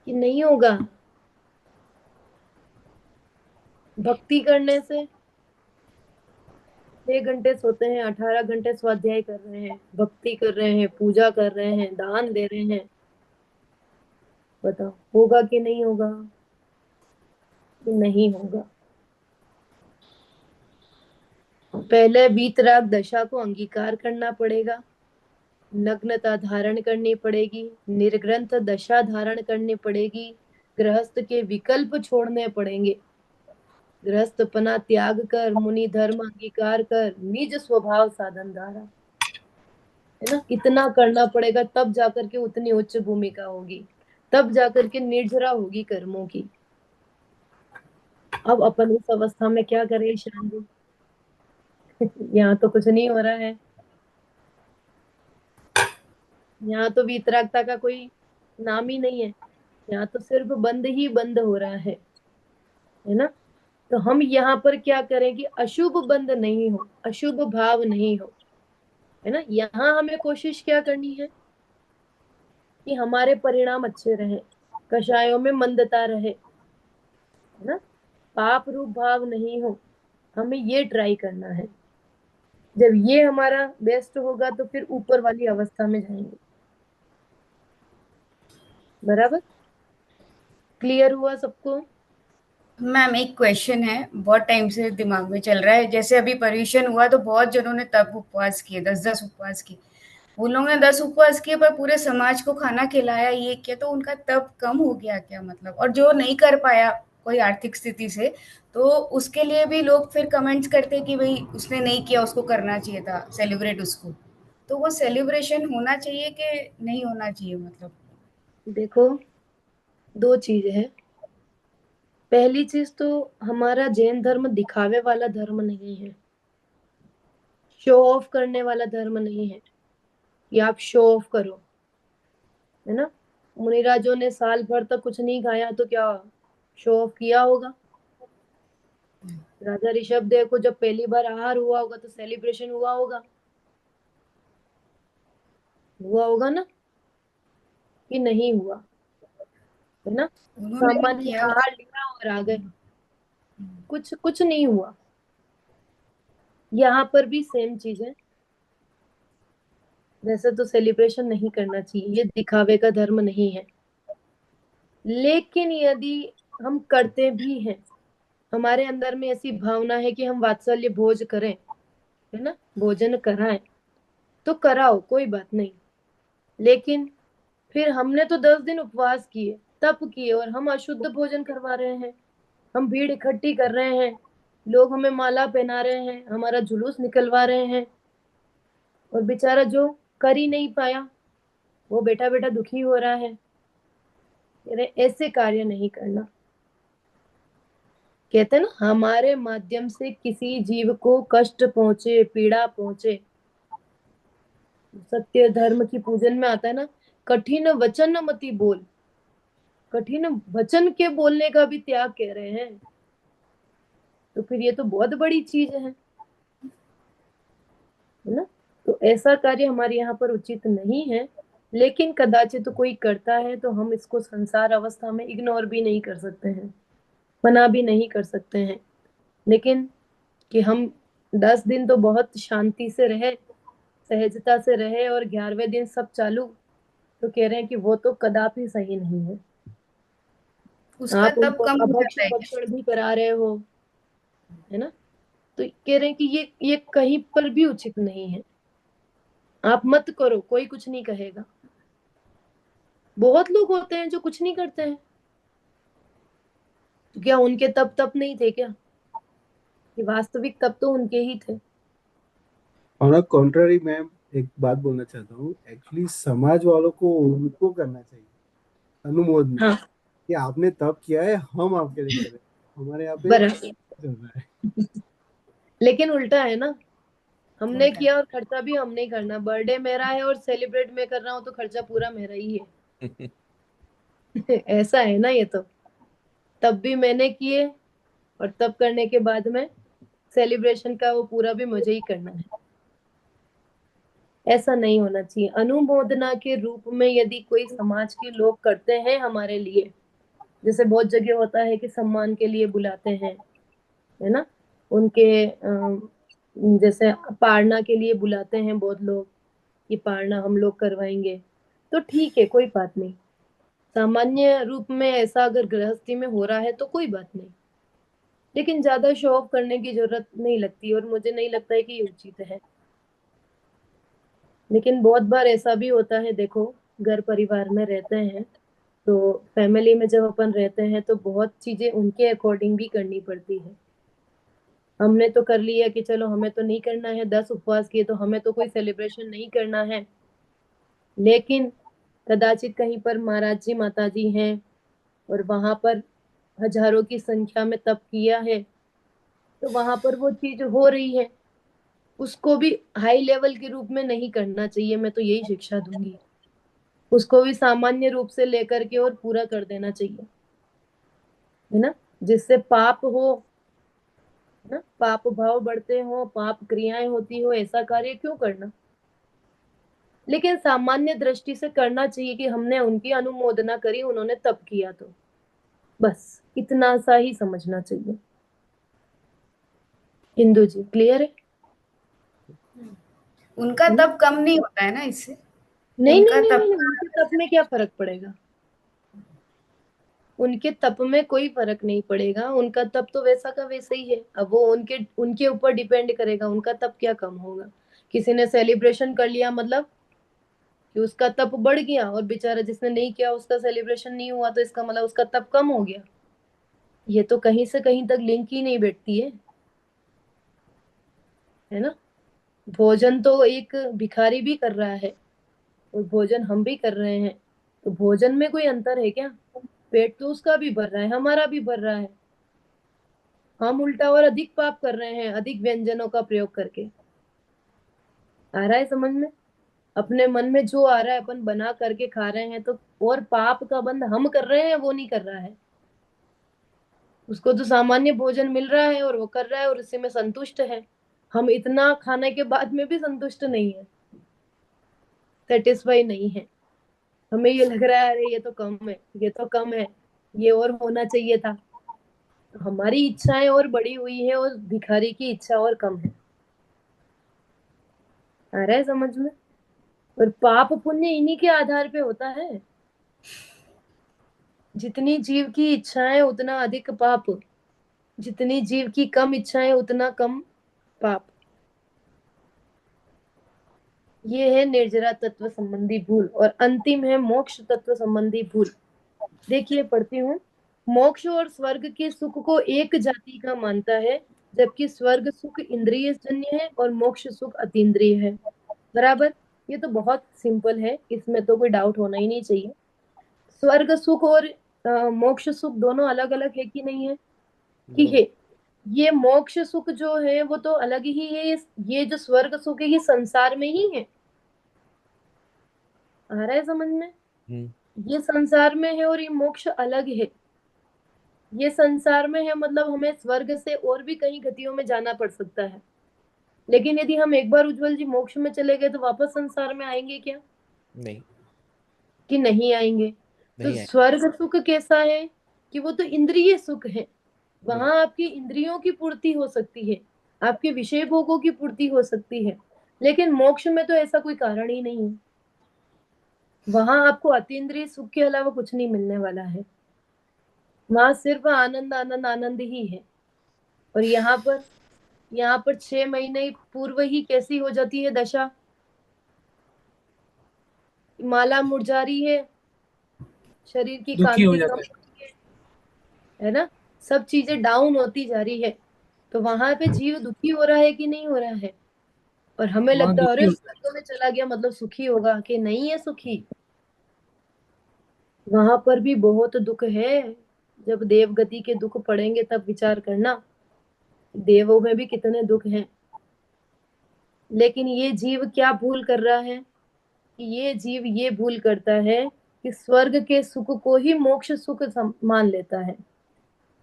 कि नहीं होगा? भक्ति करने से 6 घंटे सोते हैं, 18 घंटे स्वाध्याय कर रहे हैं, भक्ति कर रहे हैं, पूजा कर रहे हैं, दान दे रहे हैं, बताओ होगा कि नहीं होगा? कि नहीं होगा। पहले वीतराग दशा को अंगीकार करना पड़ेगा, नग्नता धारण करनी पड़ेगी, निर्ग्रंथ दशा धारण करनी पड़ेगी, गृहस्थ के विकल्प छोड़ने पड़ेंगे, गृहस्थपना त्याग कर मुनि धर्म अंगीकार कर निज स्वभाव साधन धारा, है ना। इतना करना पड़ेगा, तब जाकर के उतनी उच्च भूमिका होगी, तब जाकर के निर्जरा होगी कर्मों की। अब अपन इस अवस्था में क्या करें ईशान जी? यहाँ तो कुछ नहीं हो रहा है, यहाँ तो वितरागता का कोई नाम ही नहीं है, यहाँ तो सिर्फ बंद ही बंद हो रहा है ना। तो हम यहाँ पर क्या करें कि अशुभ बंद नहीं हो, अशुभ भाव नहीं हो, है ना। यहाँ हमें कोशिश क्या करनी है कि हमारे परिणाम अच्छे रहे, कषायों में मंदता रहे, है ना, पाप रूप भाव नहीं हो, हमें ये ट्राई करना है। जब ये हमारा बेस्ट होगा तो फिर ऊपर वाली अवस्था में जाएंगे। बराबर क्लियर हुआ सबको? मैम एक क्वेश्चन है, बहुत टाइम से दिमाग में चल रहा है। जैसे अभी पर्यूषण हुआ तो बहुत जनों ने तप उपवास किए, 10-10 उपवास किए। उन लोगों ने 10 उपवास किए पर पूरे समाज को खाना खिलाया, ये किया, तो उनका तप कम हो गया क्या मतलब? और जो नहीं कर पाया कोई आर्थिक स्थिति से, तो उसके लिए भी लोग फिर कमेंट्स करते कि भाई उसने नहीं किया, उसको करना चाहिए था सेलिब्रेट उसको। तो वो सेलिब्रेशन होना चाहिए कि नहीं होना चाहिए मतलब? देखो, दो चीज है। पहली चीज तो हमारा जैन धर्म दिखावे वाला धर्म नहीं है, शो ऑफ करने वाला धर्म नहीं है कि आप शो ऑफ करो, है ना। मुनिराजों ने साल भर तक कुछ नहीं खाया तो क्या शो ऑफ किया होगा? राजा ऋषभ देव को जब पहली बार आहार हुआ होगा तो सेलिब्रेशन हुआ होगा, हुआ होगा ना कि नहीं हुआ, है ना। उन्होंने भी सामान्य किया। आहार लिया और आ गए, कुछ कुछ नहीं हुआ। यहाँ पर भी सेम चीज है। वैसे तो सेलिब्रेशन नहीं करना चाहिए, ये दिखावे का धर्म नहीं है। लेकिन यदि हम करते भी हैं, हमारे अंदर में ऐसी भावना है कि हम वात्सल्य भोज करें, है ना, भोजन कराएं, तो कराओ, कोई बात नहीं। लेकिन फिर हमने तो 10 दिन उपवास किए, तप किए, और हम अशुद्ध भोजन करवा रहे हैं, हम भीड़ इकट्ठी कर रहे हैं, लोग हमें माला पहना रहे हैं, हमारा जुलूस निकलवा रहे हैं, और बेचारा जो कर ही नहीं पाया वो बेटा बेटा दुखी हो रहा है। अरे ऐसे कार्य नहीं करना। कहते हैं ना, हमारे माध्यम से किसी जीव को कष्ट पहुंचे, पीड़ा पहुंचे। सत्य धर्म की पूजन में आता है ना, कठिन वचन मति बोल। कठिन वचन के बोलने का भी त्याग कह रहे हैं, तो फिर ये तो बहुत बड़ी चीज है ना। तो ऐसा कार्य हमारे यहाँ पर उचित नहीं है। लेकिन कदाचित तो कोई करता है तो हम इसको संसार अवस्था में इग्नोर भी नहीं कर सकते हैं, मना भी नहीं कर सकते हैं। लेकिन कि हम 10 दिन तो बहुत शांति से रहे, सहजता से रहे, और 11वें दिन सब चालू, तो कह रहे हैं कि वो तो कदापि सही नहीं है। उसका आप तब उनको कम हो अभक्ष जाता है क्या? भक्षण भी करा रहे हो, है ना। तो कह रहे हैं कि ये कहीं पर भी उचित नहीं है, आप मत करो, कोई कुछ नहीं कहेगा। बहुत लोग होते हैं जो कुछ नहीं करते हैं, तो क्या उनके तप नहीं थे क्या? कि वास्तविक तप तो उनके ही थे। और कॉन्ट्ररी मैं एक बात बोलना चाहता हूँ, एक्चुअली समाज वालों को उनको करना चाहिए अनुमोदन, हाँ कि आपने तप किया है, हम आपके लिए करें, हमारे यहाँ पे बराबर। चल रहा है। लेकिन उल्टा है ना, हमने उल्टा किया और खर्चा भी हमने ही करना। बर्थडे मेरा है और सेलिब्रेट मैं कर रहा हूँ तो खर्चा पूरा मेरा ही है। ऐसा है ना ये तो। तब भी मैंने किए और तब करने के बाद में सेलिब्रेशन का वो पूरा भी मुझे ही करना है। ऐसा नहीं होना चाहिए। अनुमोदना के रूप में यदि कोई समाज के लोग करते हैं हमारे लिए, जैसे बहुत जगह होता है कि सम्मान के लिए बुलाते हैं, है ना, उनके जैसे पारना के लिए बुलाते हैं बहुत लोग, कि पारना हम लोग करवाएंगे, तो ठीक है, कोई बात नहीं। सामान्य रूप में ऐसा अगर गृहस्थी में हो रहा है तो कोई बात नहीं, लेकिन ज्यादा शो ऑफ करने की जरूरत नहीं लगती और मुझे नहीं लगता है कि ये उचित है। लेकिन बहुत बार ऐसा भी होता है, देखो घर परिवार में रहते हैं तो फैमिली में जब अपन रहते हैं तो बहुत चीजें उनके अकॉर्डिंग भी करनी पड़ती है। हमने तो कर लिया कि चलो हमें तो नहीं करना है, 10 उपवास किए तो हमें तो कोई सेलिब्रेशन नहीं करना है। लेकिन कदाचित कहीं पर महाराज जी माता जी हैं और वहां पर हजारों की संख्या में तप किया है, तो वहां पर वो चीज हो रही है, उसको भी हाई लेवल के रूप में नहीं करना चाहिए। मैं तो यही शिक्षा दूंगी, उसको भी सामान्य रूप से लेकर के और पूरा कर देना चाहिए, है ना, जिससे पाप हो, है ना, पाप भाव बढ़ते हो, पाप क्रियाएं होती हो, ऐसा कार्य क्यों करना। लेकिन सामान्य दृष्टि से करना चाहिए कि हमने उनकी अनुमोदना करी, उन्होंने तप किया, तो बस इतना सा ही समझना चाहिए। हिंदू जी क्लियर है? उनका तब कम नहीं होता है ना इससे। नहीं नहीं उनका नहीं तब नहीं, उनके तप में क्या फर्क पड़ेगा? उनके तप में कोई फर्क नहीं पड़ेगा, उनका तप तो वैसा का वैसा ही है। अब वो उनके उनके ऊपर डिपेंड करेगा, उनका तप क्या कम होगा। किसी ने सेलिब्रेशन कर लिया मतलब कि उसका तप बढ़ गया, और बेचारा जिसने नहीं किया उसका सेलिब्रेशन नहीं हुआ, तो इसका मतलब उसका तप कम हो गया। ये तो कहीं से कहीं तक लिंक ही नहीं बैठती है ना। भोजन तो एक भिखारी भी कर रहा है और भोजन हम भी कर रहे हैं, तो भोजन में कोई अंतर है क्या? पेट तो उसका भी भर रहा है, हमारा भी भर रहा है। हम उल्टा और अधिक पाप कर रहे हैं अधिक व्यंजनों का प्रयोग करके। आ रहा है समझ में? अपने मन में जो आ रहा है अपन बना करके खा रहे हैं, तो और पाप का बंध हम कर रहे हैं, वो नहीं कर रहा है। उसको तो सामान्य भोजन मिल रहा है और वो कर रहा है और इसी में संतुष्ट है। हम इतना खाने के बाद में भी संतुष्ट नहीं है, सेटिस्फाई नहीं है। हमें ये लग रहा है अरे ये तो कम है, ये तो कम है, ये और होना चाहिए था। तो हमारी इच्छाएं और बढ़ी हुई है और भिखारी की इच्छा और कम है। आ रहा है समझ में? और पाप पुण्य इन्हीं के आधार पे होता है। जितनी जीव की इच्छाएं उतना अधिक पाप, जितनी जीव की कम इच्छाएं उतना कम पाप। ये है निर्जरा तत्व संबंधी भूल। और अंतिम है मोक्ष तत्व संबंधी भूल। देखिए पढ़ती हूँ। मोक्ष और स्वर्ग के सुख को एक जाति का मानता है, जबकि स्वर्ग सुख इंद्रिय जन्य है और मोक्ष सुख अतीन्द्रिय है। बराबर। ये तो बहुत सिंपल है, इसमें तो कोई डाउट होना ही नहीं चाहिए। स्वर्ग सुख और मोक्ष सुख दोनों अलग अलग है कि नहीं है? कि है। ये मोक्ष सुख जो है वो तो अलग ही है, ये जो स्वर्ग सुख है ये संसार में ही है। आ रहा है समझ में? ये संसार में है और ये मोक्ष अलग है। ये संसार में है मतलब हमें स्वर्ग से और भी कई गतियों में जाना पड़ सकता है, लेकिन यदि हम एक बार उज्जवल जी मोक्ष में चले गए तो वापस संसार में आएंगे क्या? नहीं, कि नहीं आएंगे। तो नहीं आए। स्वर्ग सुख कैसा है कि वो तो इंद्रिय सुख है, बिल्कुल। वहां आपकी इंद्रियों की पूर्ति हो सकती है, आपके विषय भोगों की पूर्ति हो सकती है। लेकिन मोक्ष में तो ऐसा कोई कारण ही नहीं है। वहां आपको अतीन्द्रिय सुख के अलावा कुछ नहीं मिलने वाला है। वहां सिर्फ आनंद आनंद आनंद ही है। और यहाँ पर यहाँ पर 6 महीने पूर्व ही कैसी हो जाती है दशा, माला मुरझा रही है, शरीर की दुखी हो कांति कम जाता है। होती है ना, सब चीजें डाउन होती जा रही है। तो वहां पे जीव दुखी हो रहा है कि नहीं हो रहा है? और हमें वहां लगता है दुखी अरे होता है। स्वर्ग में चला गया मतलब सुखी होगा, कि नहीं है सुखी। वहां पर भी बहुत दुख है। जब देवगति के दुख पड़ेंगे तब विचार करना, देवों में भी कितने दुख हैं। लेकिन ये जीव क्या भूल कर रहा है, कि ये जीव ये भूल करता है कि स्वर्ग के सुख को ही मोक्ष सुख मान लेता है,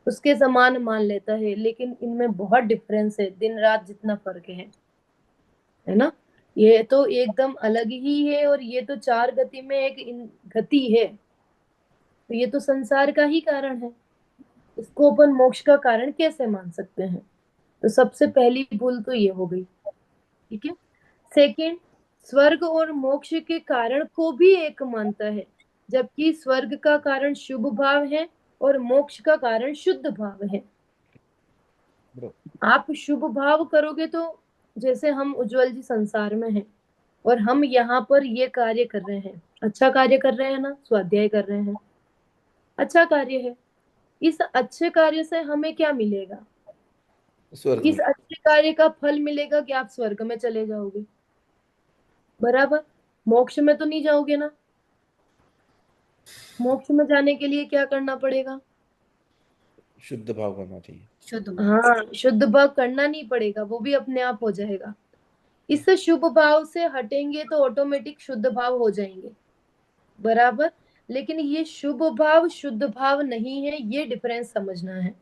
उसके समान मान लेता है। लेकिन इनमें बहुत डिफरेंस है, दिन रात जितना फर्क है ना। ये तो एकदम अलग ही है, और ये तो 4 गति में एक गति है। तो ये तो संसार का ही कारण है, इसको अपन मोक्ष का कारण कैसे मान सकते हैं? तो सबसे पहली भूल तो ये हो गई। ठीक है। सेकंड, स्वर्ग और मोक्ष के कारण को भी एक मानता है, जबकि स्वर्ग का कारण शुभ भाव है और मोक्ष का कारण शुद्ध भाव है। आप शुभ भाव करोगे तो, जैसे हम उज्जवल जी संसार में हैं और हम यहाँ पर ये कार्य कर रहे हैं, अच्छा कार्य कर रहे हैं ना, स्वाध्याय कर रहे हैं, अच्छा कार्य है। इस अच्छे कार्य से हमें क्या मिलेगा? स्वर्ग इस में। अच्छे कार्य का फल मिलेगा कि आप स्वर्ग में चले जाओगे, बराबर। मोक्ष में तो नहीं जाओगे ना। मोक्ष में जाने के लिए क्या करना पड़ेगा? शुद्ध भाव करना चाहिए। शुद्ध भाव। हाँ, शुद्ध भाव करना नहीं पड़ेगा, वो भी अपने आप हो जाएगा। इस शुभ भाव से हटेंगे तो ऑटोमेटिक शुद्ध भाव हो जाएंगे, बराबर। लेकिन ये शुभ भाव शुद्ध भाव नहीं है, ये डिफरेंस समझना है।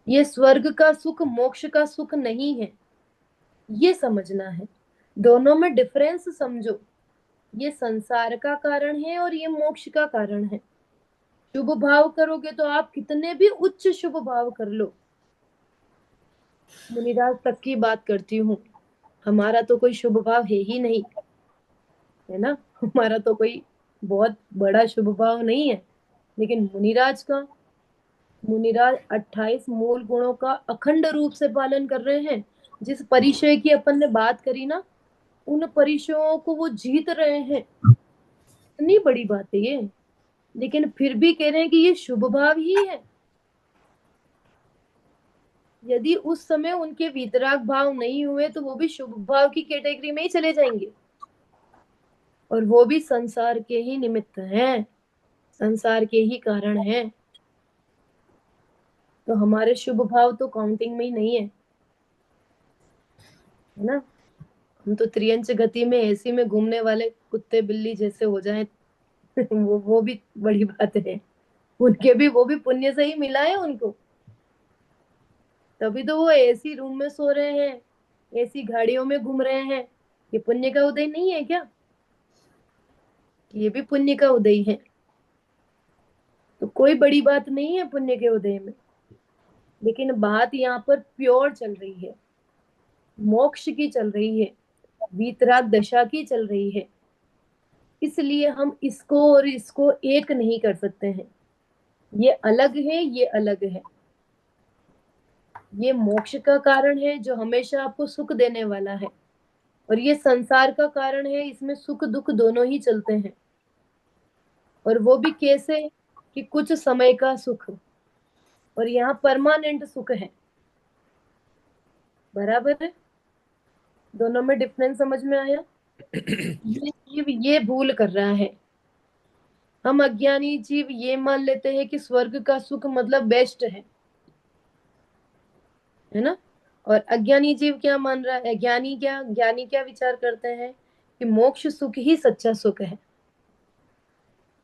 ये स्वर्ग का सुख मोक्ष का सुख नहीं है, ये समझना है। दोनों में डिफरेंस समझो। ये संसार का कारण है और ये मोक्ष का कारण है। शुभ भाव करोगे तो आप कितने भी उच्च शुभ भाव कर लो, मुनिराज तक की बात करती हूँ, हमारा तो कोई शुभ भाव है ही नहीं, है ना। हमारा तो कोई बहुत बड़ा शुभ भाव नहीं है। लेकिन मुनिराज का, मुनिराज 28 मूल गुणों का अखंड रूप से पालन कर रहे हैं। जिस परिचय की अपन ने बात करी ना, उन परिचयों को वो जीत रहे हैं। इतनी बड़ी बात है ये, लेकिन फिर भी कह रहे हैं कि ये शुभ भाव ही है। यदि उस समय उनके वीतराग भाव नहीं हुए तो वो भी शुभ भाव की कैटेगरी में ही चले जाएंगे, और वो भी संसार के ही निमित्त हैं, संसार के ही कारण हैं। तो हमारे शुभ भाव तो काउंटिंग में ही नहीं है ना। हम तो त्रियंच गति में एसी में घूमने वाले कुत्ते बिल्ली जैसे हो जाएं वो भी बड़ी बात है। उनके भी, वो भी पुण्य से ही मिला है उनको, तभी तो वो एसी रूम में सो रहे हैं, एसी गाड़ियों में घूम रहे हैं। ये पुण्य का उदय नहीं है क्या? ये भी पुण्य का उदय है। तो कोई बड़ी बात नहीं है पुण्य के उदय में। लेकिन बात यहाँ पर प्योर चल रही है, मोक्ष की चल रही है, वीतराग दशा की चल रही है। इसलिए हम इसको और इसको एक नहीं कर सकते हैं। ये अलग है, ये अलग है। ये मोक्ष का कारण है जो हमेशा आपको सुख देने वाला है, और ये संसार का कारण है, इसमें सुख दुख दोनों ही चलते हैं। और वो भी कैसे, कि कुछ समय का सुख, और यहाँ परमानेंट सुख है, बराबर है। दोनों में डिफरेंस समझ में आया? ये जीव ये भूल कर रहा है। हम अज्ञानी जीव ये मान लेते हैं कि स्वर्ग का सुख मतलब बेस्ट है ना। और अज्ञानी जीव क्या मान रहा है, ज्ञानी क्या विचार करते हैं कि मोक्ष सुख ही सच्चा सुख है।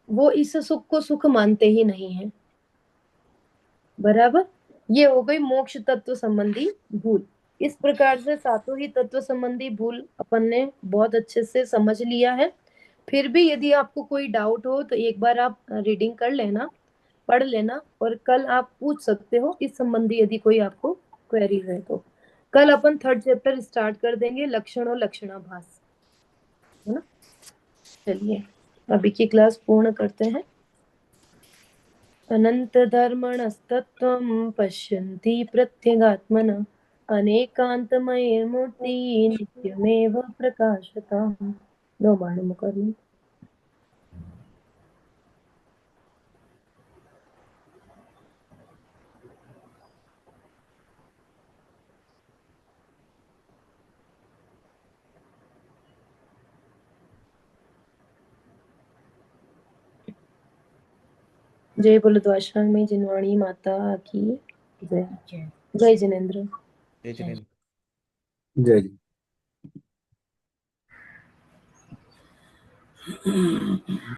वो इस सुख को सुख मानते ही नहीं है, बराबर। ये हो गई मोक्ष तत्व संबंधी भूल। इस प्रकार से सातों ही तत्व संबंधी भूल अपन ने बहुत अच्छे से समझ लिया है। फिर भी यदि आपको कोई डाउट हो तो एक बार आप रीडिंग कर लेना, पढ़ लेना, और कल आप पूछ सकते हो इस संबंधी यदि कोई आपको क्वेरी है तो। कल अपन 3rd चैप्टर स्टार्ट कर देंगे, लक्षण और लक्षणाभास, है ना। चलिए अभी की क्लास पूर्ण करते हैं। अनंत धर्मणस्तत्त्वं पश्यन्ति प्रत्यगात्मनः अनेकान्तमयीर्मूर्ति नित्यमेव प्रकाशताम्। दो बार मुकरनी। जय बोलो द्वाशांग में जिनवाणी माता की जय। जय जय जिनेन्द्र। जय जिनेन्द्र। जय जी।